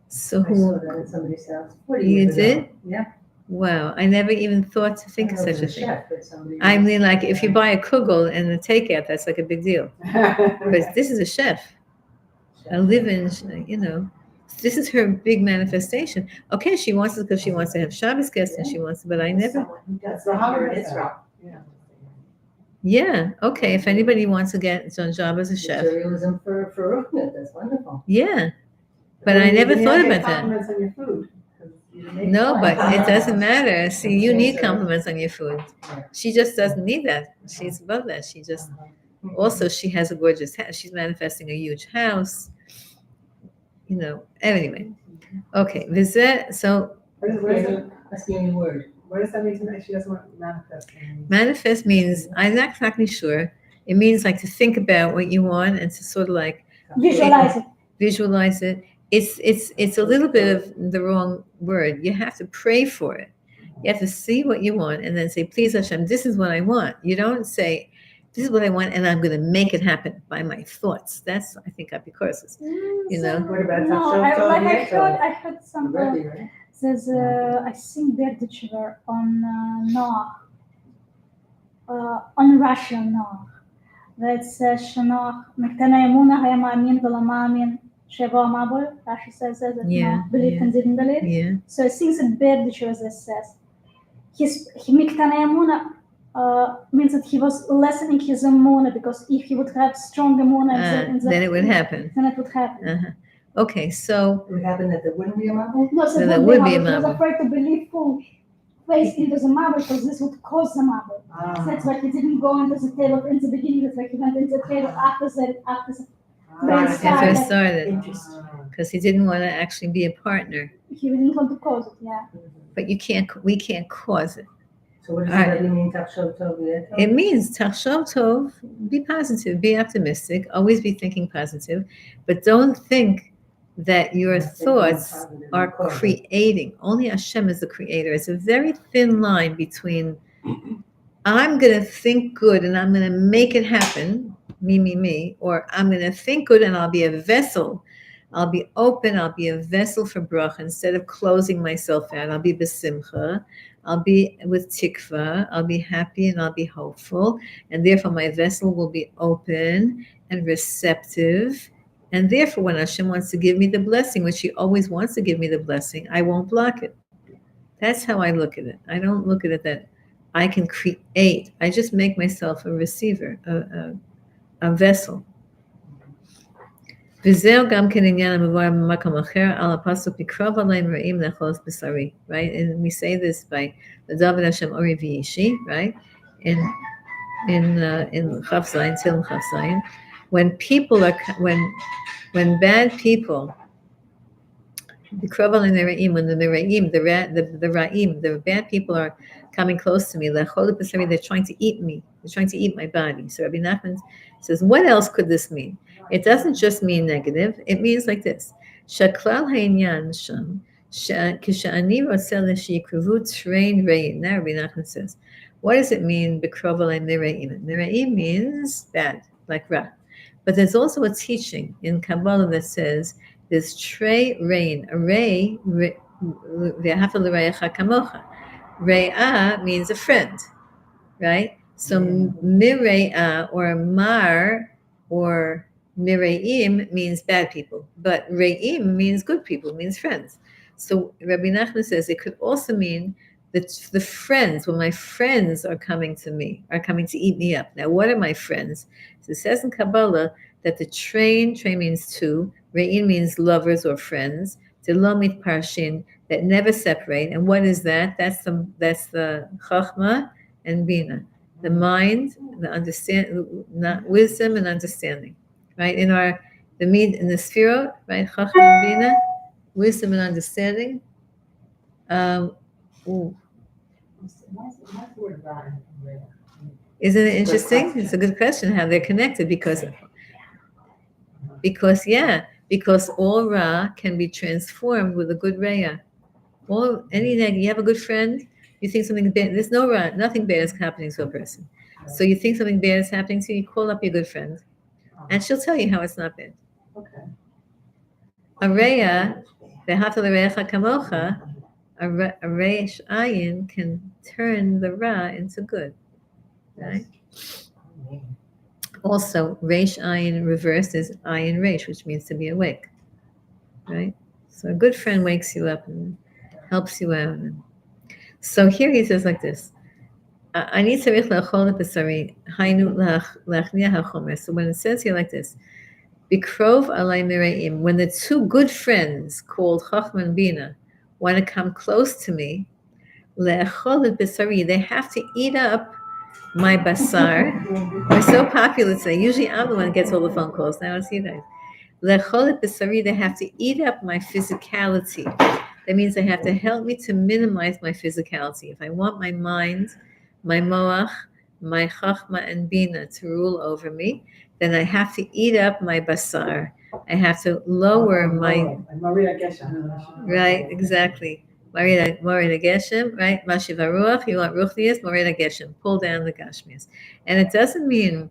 So I saw who? that in somebody's house 40 You years ago. did? Yeah. Wow, I never even thought to think of I such a was thing. chef, but somebody I was- mean, like if you buy a kugel and a takeout, that's like a big deal. But this is a chef, a live-in, this is her big manifestation. Okay, she wants it because she wants to have Shabbos guests and she wants it, but I never. Someone who does The that here in holiday Israel. Yeah. Yeah, okay. If anybody wants to get on job as a chef, Materialism for Ruknit, that's wonderful. yeah. But I never You thought don't get about that. compliments on your food. 'cause you make No, it. but it doesn't matter. See, you need Sure. compliments on your food. Yeah. She just doesn't need that. She's above that. She just also she has a gorgeous house. She's manifesting a huge house. Anyway. Okay, Vizet. So That's the only word. What does that mean tonight? She doesn't want to manifest. manifest means I'm not exactly sure. It means like to think about what you want and to sort of like Visualize it. visualize it. It's a little bit of the wrong word. You have to pray for it. You have to see what you want and then say, please Hashem, this is what I want. You don't say, this is what I want and I'm going to make it happen by my thoughts. That's, I think, apikoros. What about No, I heard some. Rebbe, right? There's I think Berditchever on Noach, on Russian Noach. That says Shanoach Mektana Emuna Haya Ma'amin V'Lo Ma'amin Sheva Mabul. Rashi says that Yeah, Noach believed and didn't believe. Yeah. So I think that Berditchever says Mektana Emuna means that he was lessening his emuna, because if he would have strong emuna, Then it would happen. Then it would happen. Uh-huh. Okay, so It would happen that there wouldn't be a Mabul? No, so So there would be a He was Mabul. afraid to believe full face into the Mabul because this would cause the Mabul. So that's why he didn't go into the table in the beginning. That's why he went into the table after the when it first started, Interesting. because he didn't want to actually be a partner. he didn't want to cause it. Yeah. But we can't cause it. So what does All right. Rebbe mean, Tachshov Tov V'Yetov? It means tachshov tov, be positive, be optimistic, always be thinking positive, but don't think that your Yeah, thinking thoughts positive are and positive. creating. Only Hashem is the creator. It's a very thin line between I'm going to think good and I'm going to make it happen, me, or I'm going to think good and I'll be a vessel. I'll be open. I'll be a vessel for bracha instead of closing myself out. I'll be besimcha. I'll be with tikva, I'll be happy and I'll be hopeful, and therefore my vessel will be open and receptive. And therefore, when Hashem wants to give me the blessing, which He always wants to give me the blessing, I won't block it. That's how I look at it. I don't look at it that I can create. I just make myself a receiver, a vessel. וזהו גם כן עניין המבואר במקום אחר על הפסוק בקרוב עליהם רעים לאכול בשרי, right? And we say this by the David Hashem Ori V'Yishi, right? In Chaf Zayin, Tzilim Chaf Zayin, when people are when bad people, b'krov aleim ra'im, when the ra'im, the ra'im, the bad people are coming close to me, l'chol b'sari, they're trying to eat me, they're trying to eat my body. So Rabbi Nachman says, what else could this mean? It doesn't just mean negative. It means like this: Shaklal ha'inyan sham, k'sha'ani rotzeh l'shiyikruvu trein re'im. Now Rabbi Nachman says, what does it mean? B'krov aleim nere'im. Nere'im means bad, like ra. But there's also a teaching in Kabbalah that says there's trei re'in. A re, v'ahavta l're'echa kamocha. Re'ah means a friend, right? So mire'ah or mar or mire'im means bad people, but re'im means good people, means friends. So Rabbi Nachman says it could also mean that the friends, when my friends are coming to me, are coming to eat me up. Now, what are my friends? So it says in Kabbalah that the train means two, re'in means lovers or friends, telomit parshin, that never separate. And what is that? That's the chachma and bina, the mind, the wisdom and understanding, right? In the sphira, right? Chachma and bina, wisdom and understanding. Isn't it interesting? It's a good question how they're connected because all ra can be transformed with a good reya. You have a good friend, you think something bad, there's no ra, nothing bad is happening to a person. So you think something bad is happening to you, you call up your good friend, and she'll tell you how it's not bad. Okay. A reya, v'ahavta l're'echa kamocha, a reish ayin can turn the ra into good, right? Also, reish ayin reversed is ayin reish, which means to be awake, right? So a good friend wakes you up and helps you out. So here he says like this: "Ani tzarich la'achol b'sari, haynu la'achniya ha'chomer." So when it says here like this, "Bikrov alay mireim," when the two good friends called Chachma and Bina want to come close to me, le'achol b'sari, they have to eat up my basar. We're so popular today. Usually I'm the one that gets all the phone calls. Now it's you guys. Le'achol b'sari, they have to eat up my physicality. That means they have to help me to minimize my physicality. If I want my mind, my moach, my chachma and bina to rule over me, then I have to eat up my basar. I have to lower my... Maria Geshem. Right, exactly. Maria Geshem, right? Mashiva Ruach, you want Ruchnias, Maria Geshem. Pull down the Gashmias. And it doesn't mean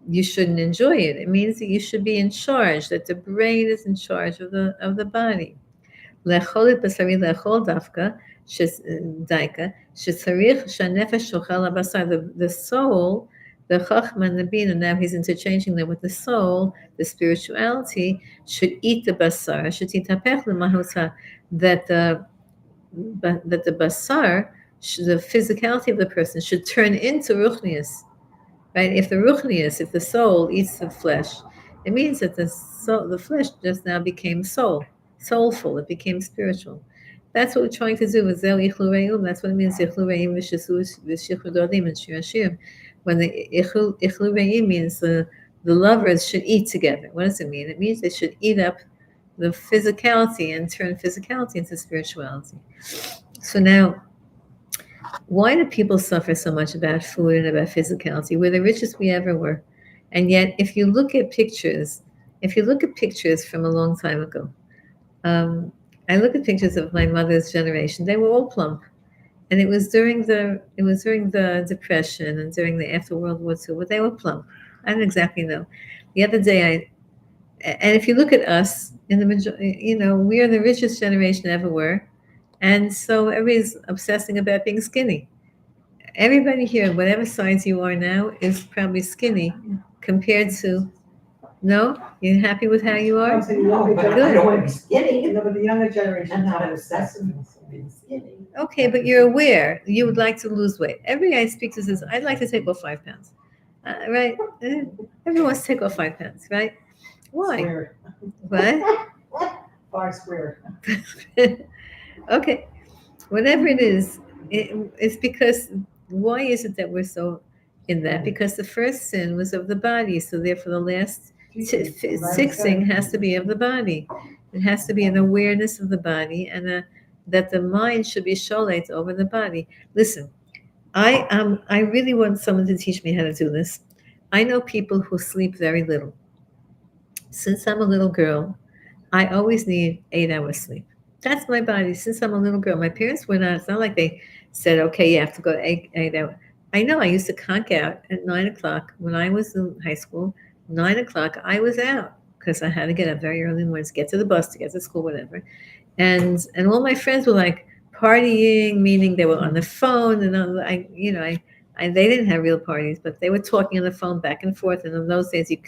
you shouldn't enjoy it. It means that you should be in charge, that the brain is in charge of the body. לאכול את בשרי, לאכול דווקא, דייקה, שצריך שהנפש תאכל הבשר. The soul, the chachma and the bina, now he's interchanging them with the soul, the spirituality, should eat the basar, שתתהפך למהותה, that the basar, the physicality of the person, should turn into ruchnius. Right? If the soul eats the flesh, it means that the flesh just now became soulful, it became spiritual. That's what we're trying to do with Zeu Ichlu Re'um. That's what it means, Ichlu Re'im v'Shichru Dodim and Shir Hashirim. When the Ichlu Re'im means the lovers should eat together. What does it mean? It means they should eat up the physicality and turn physicality into spirituality. So now, why do people suffer so much about food and about physicality? We're the richest we ever were. And yet, if you look at pictures from a long time ago, I look at pictures of my mother's generation. They were all plump, and it was during the Depression and during the after World War II. But they were plump. I don't exactly know. The other day, and if you look at us in the majority, we are the richest generation ever were, And so everybody's obsessing about being skinny. Everybody here, whatever size you are now, is probably skinny compared to. No, you happy with how you I'm are? saying the No, younger but I generation. don't want to be skinny. No, but the younger generation. I'm not obsessed with being skinny. Okay, but you're aware you would like to lose weight. Every I speak to says, "I'd like to take off 5 pounds." Right? Everyone wants to take off 5 pounds, right? Why? Square. What? 5 square. Okay, whatever it is, it's because why is it that we're so in that? Because the first sin was of the body, so therefore the last sixing has to be of the body. It has to be an awareness of the body and that the mind should be sholet over the body. Listen, I really want someone to teach me how to do this. I know people who sleep very little. Since I'm a little girl, I always need 8 hours sleep. That's my body. Since I'm a little girl, my parents were not. It's not like they said, "Okay, you have to go to 8 hours." I know. I used to conk out at 9 o'clock when I was in high school. 9 o'clock, I was out because I had to get up very early in the morning to get to the bus to get to school, whatever. And all my friends were like partying, meaning they were on the phone, and they didn't have real parties, but they were talking on the phone back and forth. And in those days, you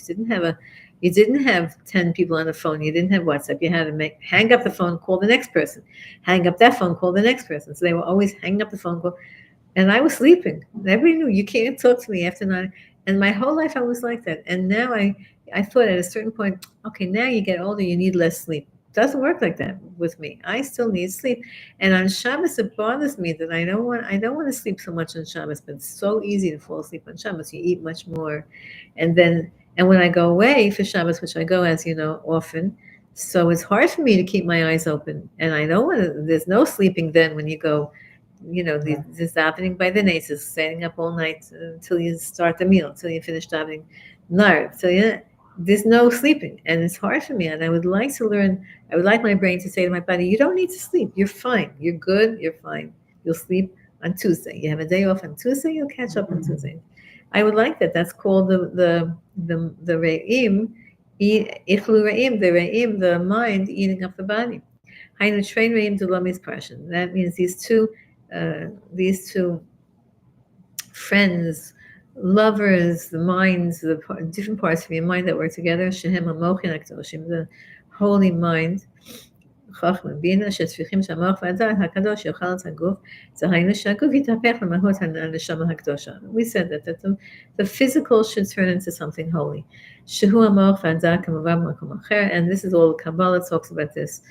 didn't have 10 people on the phone. You didn't have WhatsApp. You had to hang up the phone, call the next person, hang up that phone, call the next person. So they were always hanging up the phone call, and I was sleeping. And everybody knew you can't talk to me after 9. And my whole life I was like that. And now I thought at a certain point, okay, now you get older, you need less sleep. Doesn't work like that with me. I still need sleep. And on Shabbos, it bothers me that I don't want to sleep so much on Shabbos, but it's so easy to fall asleep on Shabbos. You eat much more. And when I go away for Shabbos, which I go, as you know, often, so it's hard for me to keep my eyes open. And I don't want to, there's no sleeping then when you go, there's davening by the naces, staying up all night until you start the meal, until you finish davening. No, there's no sleeping, and it's hard for me. And I would like to learn. I would like my brain to say to my body, "You don't need to sleep. You're fine. You're good. You're fine. You'll sleep on Tuesday. You have a day off on Tuesday. You'll catch up on Tuesday." I would like that. That's called the re'im, ichlu re'im, the re'im, the mind eating up the body. Hainu train re'im dulamis parshan. That means these two friends, lovers, the minds, the different parts of your mind that work together. Shehem hamochin hakdoshim, the holy mind. חוכמה, בינה שצריכים שהמוח והדעת הקדוש יאכל את הגוף, דהיינו שהגוף יתהפך למהות הנשמה הקדושה. We said that the physical should turn into something holy. שהוא המוח והדעת כמובן במקום אחר, and this is all Kabbalah talks about this.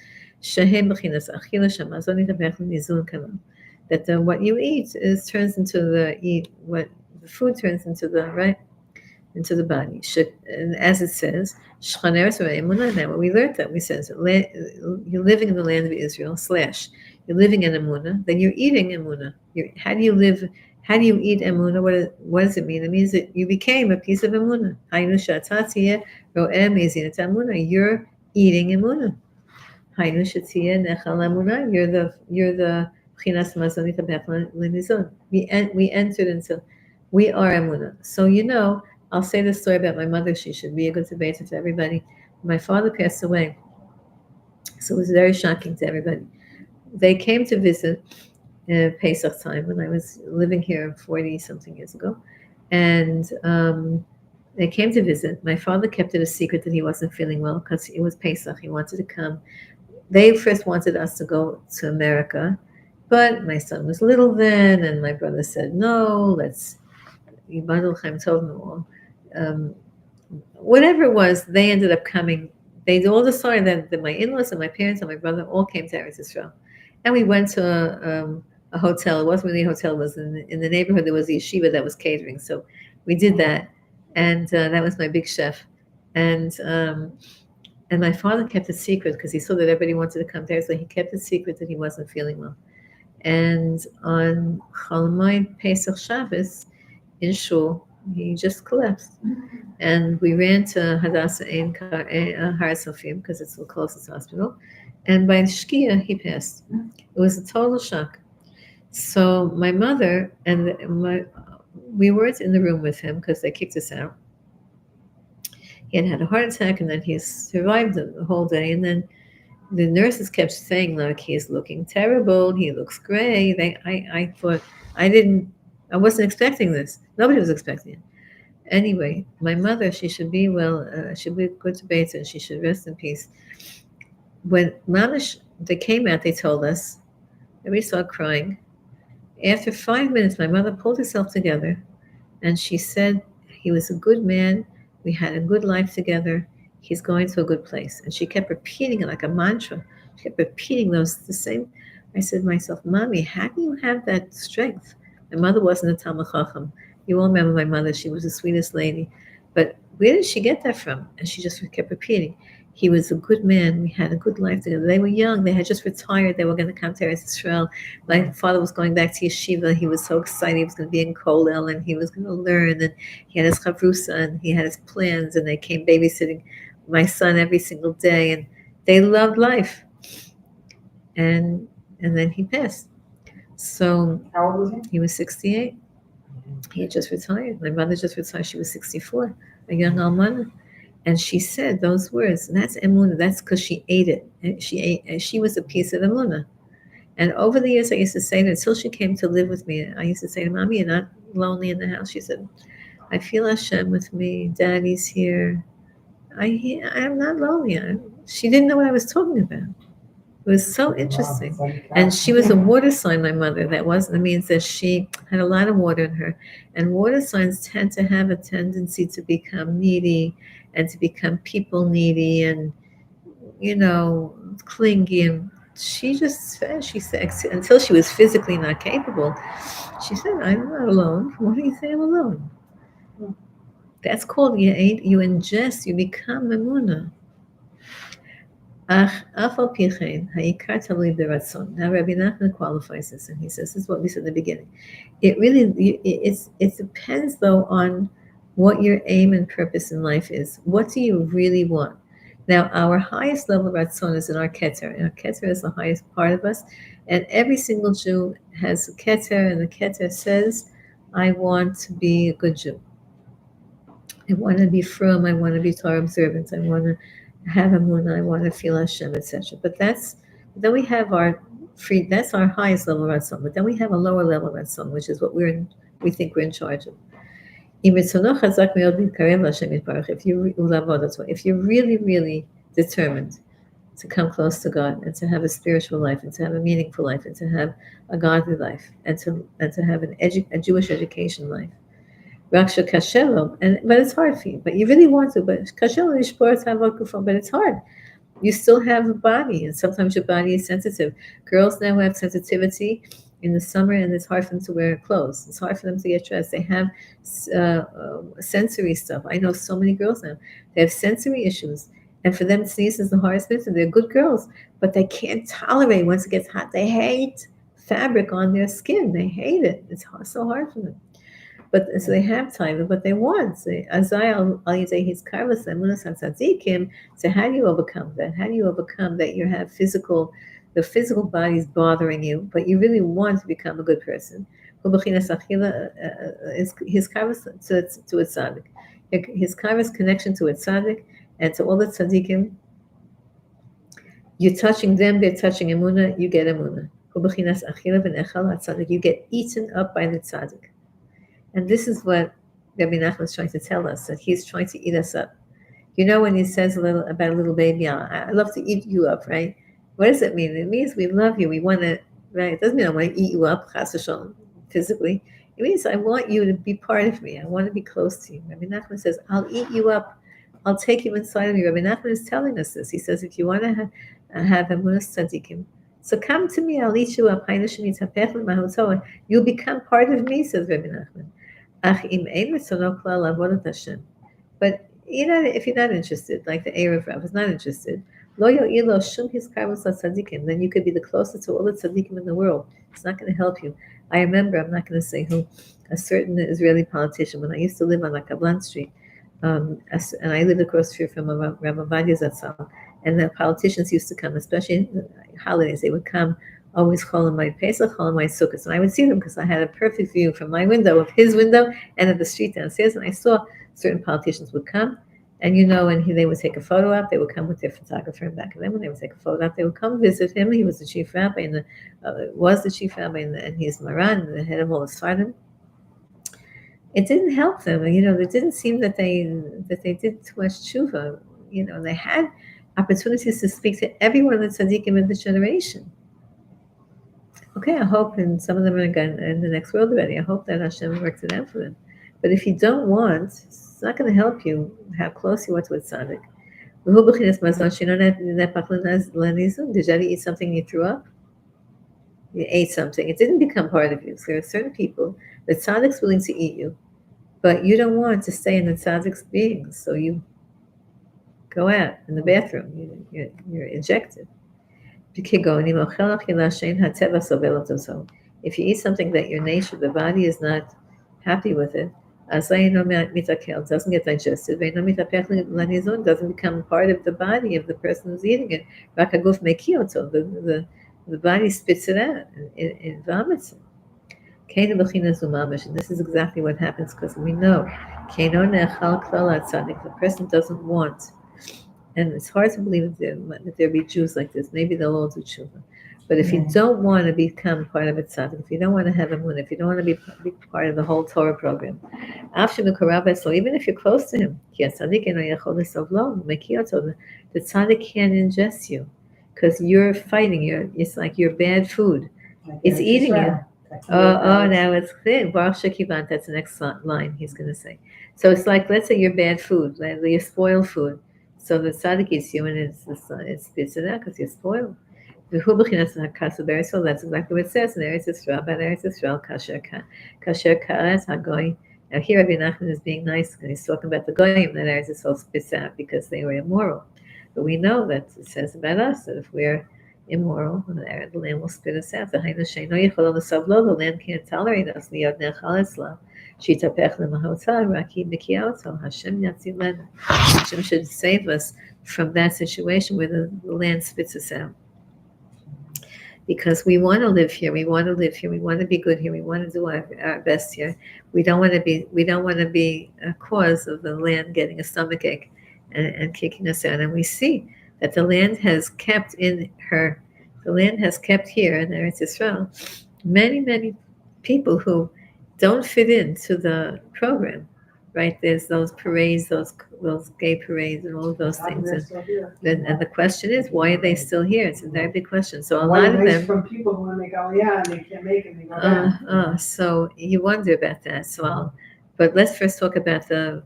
שהם בחינס אכילה שהמזון יתהפך לניזון כלל. That what you eat turns into what the food turns into into the body. And as it says, now we learned that, we said, you're living in the land of Israel, / you're living in Emunah, then you're eating Emunah. How do you eat Emunah? What does it mean? It means that you became a piece of Emunah. You're eating Emunah. You're the we entered into, we are Emunah. So I'll say this story about my mother. She should be a good debate to everybody. My father passed away, so it was very shocking to everybody. They came to visit Pesach time when I was living here 40-something years ago, and they came to visit. My father kept it a secret that he wasn't feeling well because it was Pesach. He wanted to come. They first wanted us to go to America, but my son was little then, and my brother said, no, let's, whatever it was, they ended up coming. They all decided that my in-laws and my parents and my brother all came to Eretz Israel. And we went to a hotel. It wasn't really a hotel. It was in the neighborhood. There was a yeshiva that was catering. So we did that. And that was my big chef. And my father kept it secret because he saw that everybody wanted to come there. So he kept it secret that he wasn't feeling well. And on Chol Hamoed Pesach Shabbos in Shul, he just collapsed. And we ran to Hadassah Ein Har Sofim because it's the closest hospital. And by Shkia, he passed. It was a total shock. So my mother we weren't in the room with him because they kicked us out. He had a heart attack, and then he survived the whole day. And then the nurses kept saying, like, he's looking terrible, he looks gray. I thought, I wasn't expecting this. Nobody was expecting it. Anyway, my mother, she should be well, should be good to Bates, and she should rest in peace. When Mamish, they came out, they told us, and we started crying. After 5 minutes, my mother pulled herself together, and she said, he was a good man, we had a good life together, he's going to a good place. And she kept repeating it like a mantra. She kept repeating those, the same. I said to myself, Mommy, how do you have that strength? My mother wasn't a Talmud Chacham. You all remember my mother, she was the sweetest lady. But where did she get that from? And she just kept repeating, he was a good man, we had a good life together. They were young, they had just retired, they were going to come to Eretz Israel. My father was going back to yeshiva. He was so excited. He was going to be in Kollel, and he was going to learn. And he had his chavrusa, and he had his plans. And they came babysitting my son every single day, and they loved life. And then he passed. So How old was he? he was 68. He had just retired. My mother just retired. She was 64, a young almana. And she said those words. And that's emunah. That's because she ate it. And she ate. And she was a piece of emunah. And over the years, I used to say to her, until she came to live with me, I used to say to Mommy, you're not lonely in the house. She said, I feel Hashem with me. Daddy's here. I'm not lonely. She didn't know what I was talking about. It was so interesting. And she was a water sign, my mother. That means that she had a lot of water in her. And water signs tend to have a tendency to become needy and to become people needy and, clingy. And she said, until she was physically not capable, she said, I'm not alone. What do you say I'm alone? That's called, you ingest, you become emunah. Now Rabbi Nachman qualifies this, and he says, this is what we said in the beginning. It depends, though, on what your aim and purpose in life is. What do you really want? Now, our highest level of ratzon is in our keter, and our keter is the highest part of us, and every single Jew has a keter, and the keter says, I want to be a good Jew. I want to be frum, I want to be Torah observant, I want to have emunah, I want to feel Hashem, etc. But then we have that's our highest level of ratzon. But then we have a lower level of ratzon, which is what we think we're in charge of. If you're really, really determined to come close to God and to have a spiritual life and to have a meaningful life and to have a godly life and to have a Jewish education life, but it's hard for you. But you really want to. But it's hard. You still have a body, and sometimes your body is sensitive. Girls now have sensitivity in the summer, and it's hard for them to wear clothes. It's hard for them to get dressed. They have sensory stuff. I know so many girls now. They have sensory issues, and for them, sneeze is the hardest bit. They're good girls, but they can't tolerate once it gets hot. They hate fabric on their skin. They hate it. It's so hard for them. But so they have time, but they want. So how do you overcome that? How do you overcome that you have the physical body is bothering you, but you really want to become a good person? His kavas to a tzaddik. His kavas connection to a tzaddik and to all the tzaddikim. You're touching them, they're touching emunah, you get emunah. You get eaten up by the tzaddik. And this is what Rebbe Nachman is trying to tell us, that he's trying to eat us up. When he says about a little baby, I love to eat you up, right? What does it mean? It means we love you. We want to, right? It doesn't mean I want to eat you up, chas v'shalom, physically. It means I want you to be part of me. I want to be close to you. Rebbe Nachman says, I'll eat you up. I'll take you inside of me. Rebbe Nachman is telling us this. He says, if you want to have emunah tzadikim, so come to me, I'll eat you up. You'll become part of me, says Rebbe Nachman. But if you're not interested, like the Erev Rav is not interested, then you could be the closest to all the tzaddikim in the world. It's not going to help you. I remember, I'm not going to say who, a certain Israeli politician, when I used to live on Kablan Street, and I lived across the street from Rabbi Ovadia Zatzal, and the politicians used to come, especially holidays, they would come always calling my Pesach, calling my Sukkot. And I would see them because I had a perfect view from my window of his window and of the street downstairs. And I saw certain politicians would come And they would take a photo op, they would come with their photographer back of them. When they would take a photo op, they would come visit him. He was the chief rabbi, and was the chief rabbi, and he's Maran, the head of all the Sfardim. It didn't help them. It didn't seem that they did too much tshuva. They had opportunities to speak to everyone of the tzaddikim in this generation. Okay, I hope, and some of them are in the next world already. I hope that Hashem works it out for them. But if you don't want, it's not going to help you how close you are to a tzaddik. Did you ever eat something and you threw up? You ate something. It didn't become part of you. So there are certain people, the tzaddik's willing to eat you, but you don't want to stay in the tzaddik's being, so you go out in the bathroom. You're ejected. If you eat something that your nature, the body is not happy with it, it doesn't get digested, doesn't become part of the body of the person who's eating it. The body spits it out, it vomits it. And this is exactly what happens, because we know the person doesn't want. And it's hard to believe that there be Jews like this. Maybe they'll all do tshuva. But if you don't want to become part of a tzaddik, if you don't want to have a mun, if you don't want to be part of the whole Torah program, so even if you're close to him, the tzaddik can't ingest you, because you're fighting. It's like you're bad food. It's eating you. Now it's clear. That's the next line he's going to say. So it's like, let's say you're bad food, you're spoiled food. So the tzaddik eats you, and it spits it out because you're spoiled. That's exactly what it says in Eretz Yisrael, about Eretz Yisrael, kasher ka'aretz hagoy. Now here Rabbi Nachman is being nice, and he's talking about the goyim that Eretz Yisrael spits out because they were immoral. But we know that it says about us that if we're immoral, the land will spit us out. The land can't tolerate us. Hashem should save us from that situation where the land spits us out. Because we want to live here, we want to be good here, we want to do our best here. We don't want to be a cause of the land getting a stomachache and kicking us out. And we see that the land has kept here in Eretz Yisrael many people who don't fit into the program, right? There's those parades, those gay parades, and all of those things. And the question is, why are they still here? It's a very big question. So a lot of them from people who want to make Aliyah and they can't make it, they go down. So you wonder about that. But let's first talk about those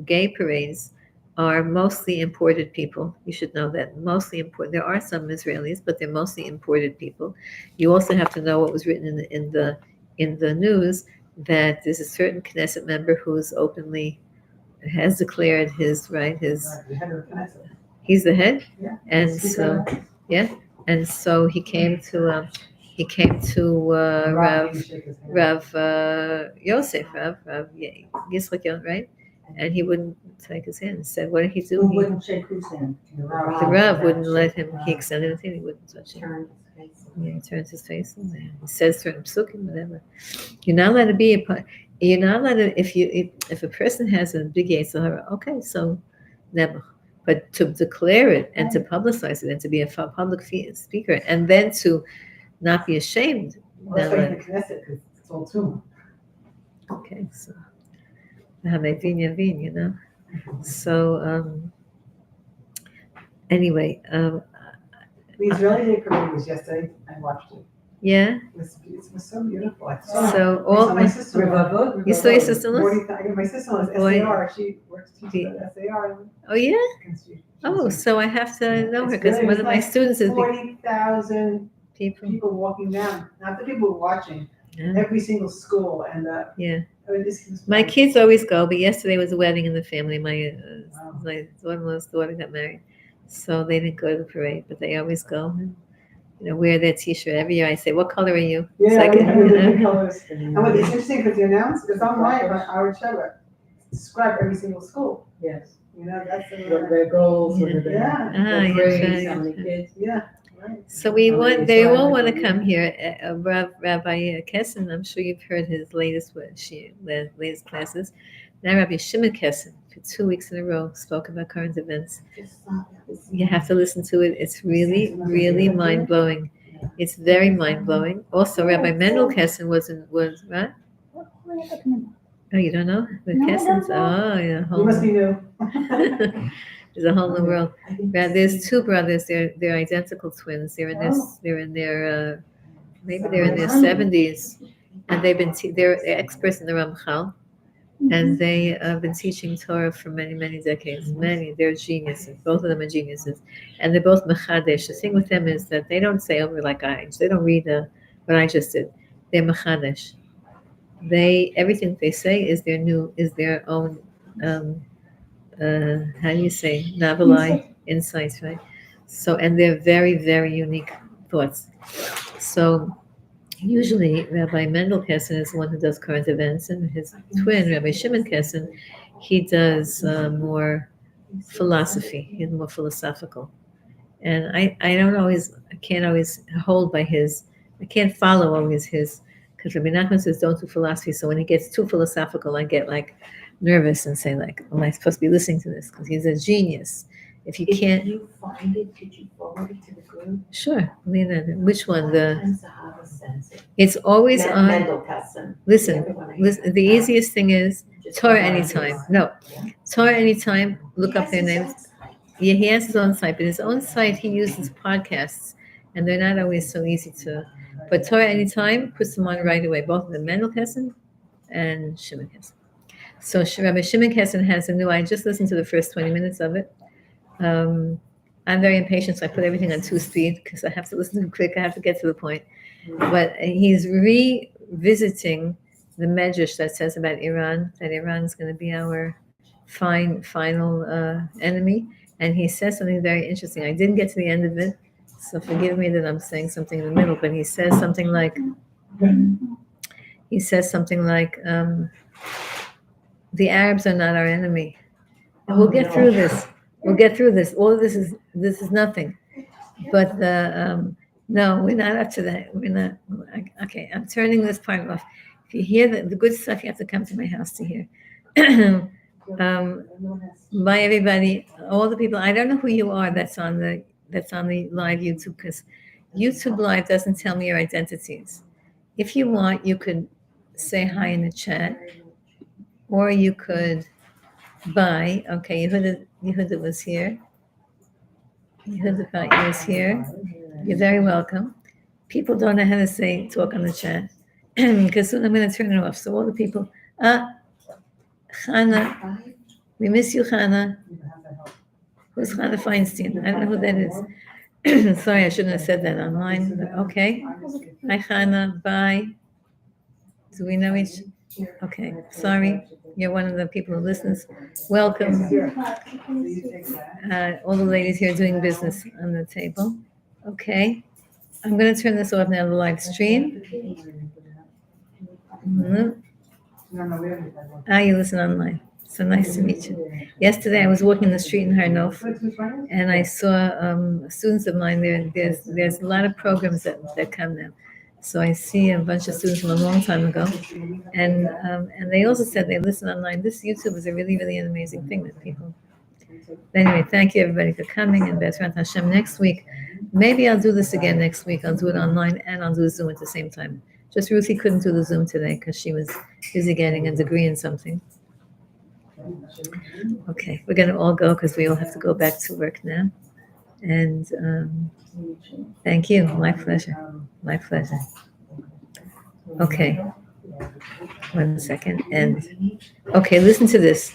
gay parades are mostly imported people. You should know that. Mostly imported. There are some Israelis, but they're mostly imported people. You also have to know what was written in the news, that there's a certain Knesset member who's openly has declared his the head of the Knesset. He's the head, Yeah. and so he came to Rav Yosef, Rav Yitzchak, right? And he wouldn't take his hand. And said, "What did he do?" Who wouldn't shake whose hand? The Rav wouldn't let him. He extended his hand. He wouldn't touch him. He turns his face away. He says certain psukim, whatever. You're not allowed to be a part. You're not allowed to. If a person has a big yetzer hara, okay, so never. But to declare it and to publicize it and to be a public speaker and then to not be ashamed. Well, that's like the Knesset, because it's all too. Okay, so So anyway, The Israeli Day parade was yesterday. I watched it. yeah. It was so beautiful. So I saw my sister-in-law. You saw your sister-in-law? My sister-in-law is Boy. SAR. She works teaching at SAR. Oh yeah. So I have to know her because one of my students is 40,000 people walking down. Not the people watching. Yeah. Every single school and Yeah. I mean, this is My kids always go, but yesterday was a wedding in the family. My daughter-in-law's daughter got married, so they didn't go to the parade, but they always go. And, wear their T-shirt every year. I say, "What color are you?" Yeah, It's like, the colors. And what it's interesting because it's online on our Rebbe. Describe every single school. Yes. That's What their goals, what their Yeah. grades, how yeah. many kids. Yeah. Right. So they all want to come here. Rabbi Kessin, I'm sure you've heard his latest classes. Now Rabbi Shimon Kessin, for 2 weeks in a row, spoke about current events. Just saw that this You have to listen to it. It's really, really mind-blowing. It's very mind-blowing. Also, Rabbi Mendel Kessin was, right? What are you talking about? Oh, you don't know? The No, I Kessins? don't know. Oh, yeah. You must be new. There's a whole new world. I think Yeah, this there's is- 2 brothers. They're identical twins. They're in their Oh. maybe they're in their 70s, and they're experts in the Ramchal, and they have been teaching Torah for many, many decades. They're geniuses. Both of them are geniuses, and they're both mechadesh. The thing with them is that they don't say over like they don't read what I just did. They're mechadesh. Everything they say is their own. How do you say, novelized insights, right? So, and they're very, very unique thoughts. So, usually, Rabbi Mendel Kessin is the one who does current events, and his twin, Rabbi Shimon Kessin, he does more philosophy. He's more philosophical. And I can't always hold by I can't follow always because Rabbi Nachman says don't do philosophy. So when he gets too philosophical, I get like nervous and say like, am I supposed to be listening to this? Because he's a genius. If you can't, If you find it, could you forward it to the group? sure. Leonard, which one? And Sahaba sends it. It's always on. Mendel Kessin. Listen, Everyone I listen. The have. easiest thing is Just Torah find anytime. it. No, Torah anytime. Look up Yes, their it names. says. Yeah, he has his own site, but his own site he uses podcasts, and they're not always so easy to. But Torah anytime puts them on right away. Both of them, Mendel Kessin and Shimon Kessin. So Rabbi Shimon Kessin has a new. I just listened to the first 20 minutes of it. I'm very impatient, so I put everything on 2 speed because I have to listen to him quick. I have to get to the point. But he's revisiting the medrash that says about Iran, that Iran is going to be our final enemy. And he says something very interesting. I didn't get to the end of it, so forgive me that I'm saying something in the middle, but he says something like, the Arabs are not our enemy. And we'll get through this. We'll get through this. All of this is nothing. But no, we're not up to that. We're not. Okay, I'm turning this part off. If you hear the good stuff, you have to come to my house to hear. Bye, everybody. All the people. I don't know who you are. That's on the live YouTube, because YouTube Live doesn't tell me your identities. If you want, you could say hi in the chat, or you could buy. Okay, Yehuda was here. Yehuda was here. You're very welcome. People don't know how to talk on the chat, because soon I'm going to turn it off. So all the people, Chana, we miss you, Chana. Who's Chana Feinstein? I don't know who that is. Sorry, I shouldn't have said that online. But okay. Hi, Chana. Bye. Do we know each? Okay. Sorry. You're one of the people who listens. Welcome. All the ladies here doing business on the table. Okay. I'm going to turn this off now, the live stream. You listen online. So nice to meet you. Yesterday I was walking the street in Har Nof, and I saw students of mine there. There's a lot of programs that come now. So I see a bunch of students from a long time ago, and they also said they listen online. This YouTube is a really, really an amazing thing that people. Anyway, thank you everybody for coming, and Bezrat Hashem next week. Maybe I'll do this again next week. I'll do it online and I'll do Zoom at the same time. Just Ruthie couldn't do the Zoom today because she was busy getting a degree in something. Okay, we're going to all go because we all have to go back to work now. And thank you. My pleasure. My pleasure. Okay. 1 second. And okay, listen to this.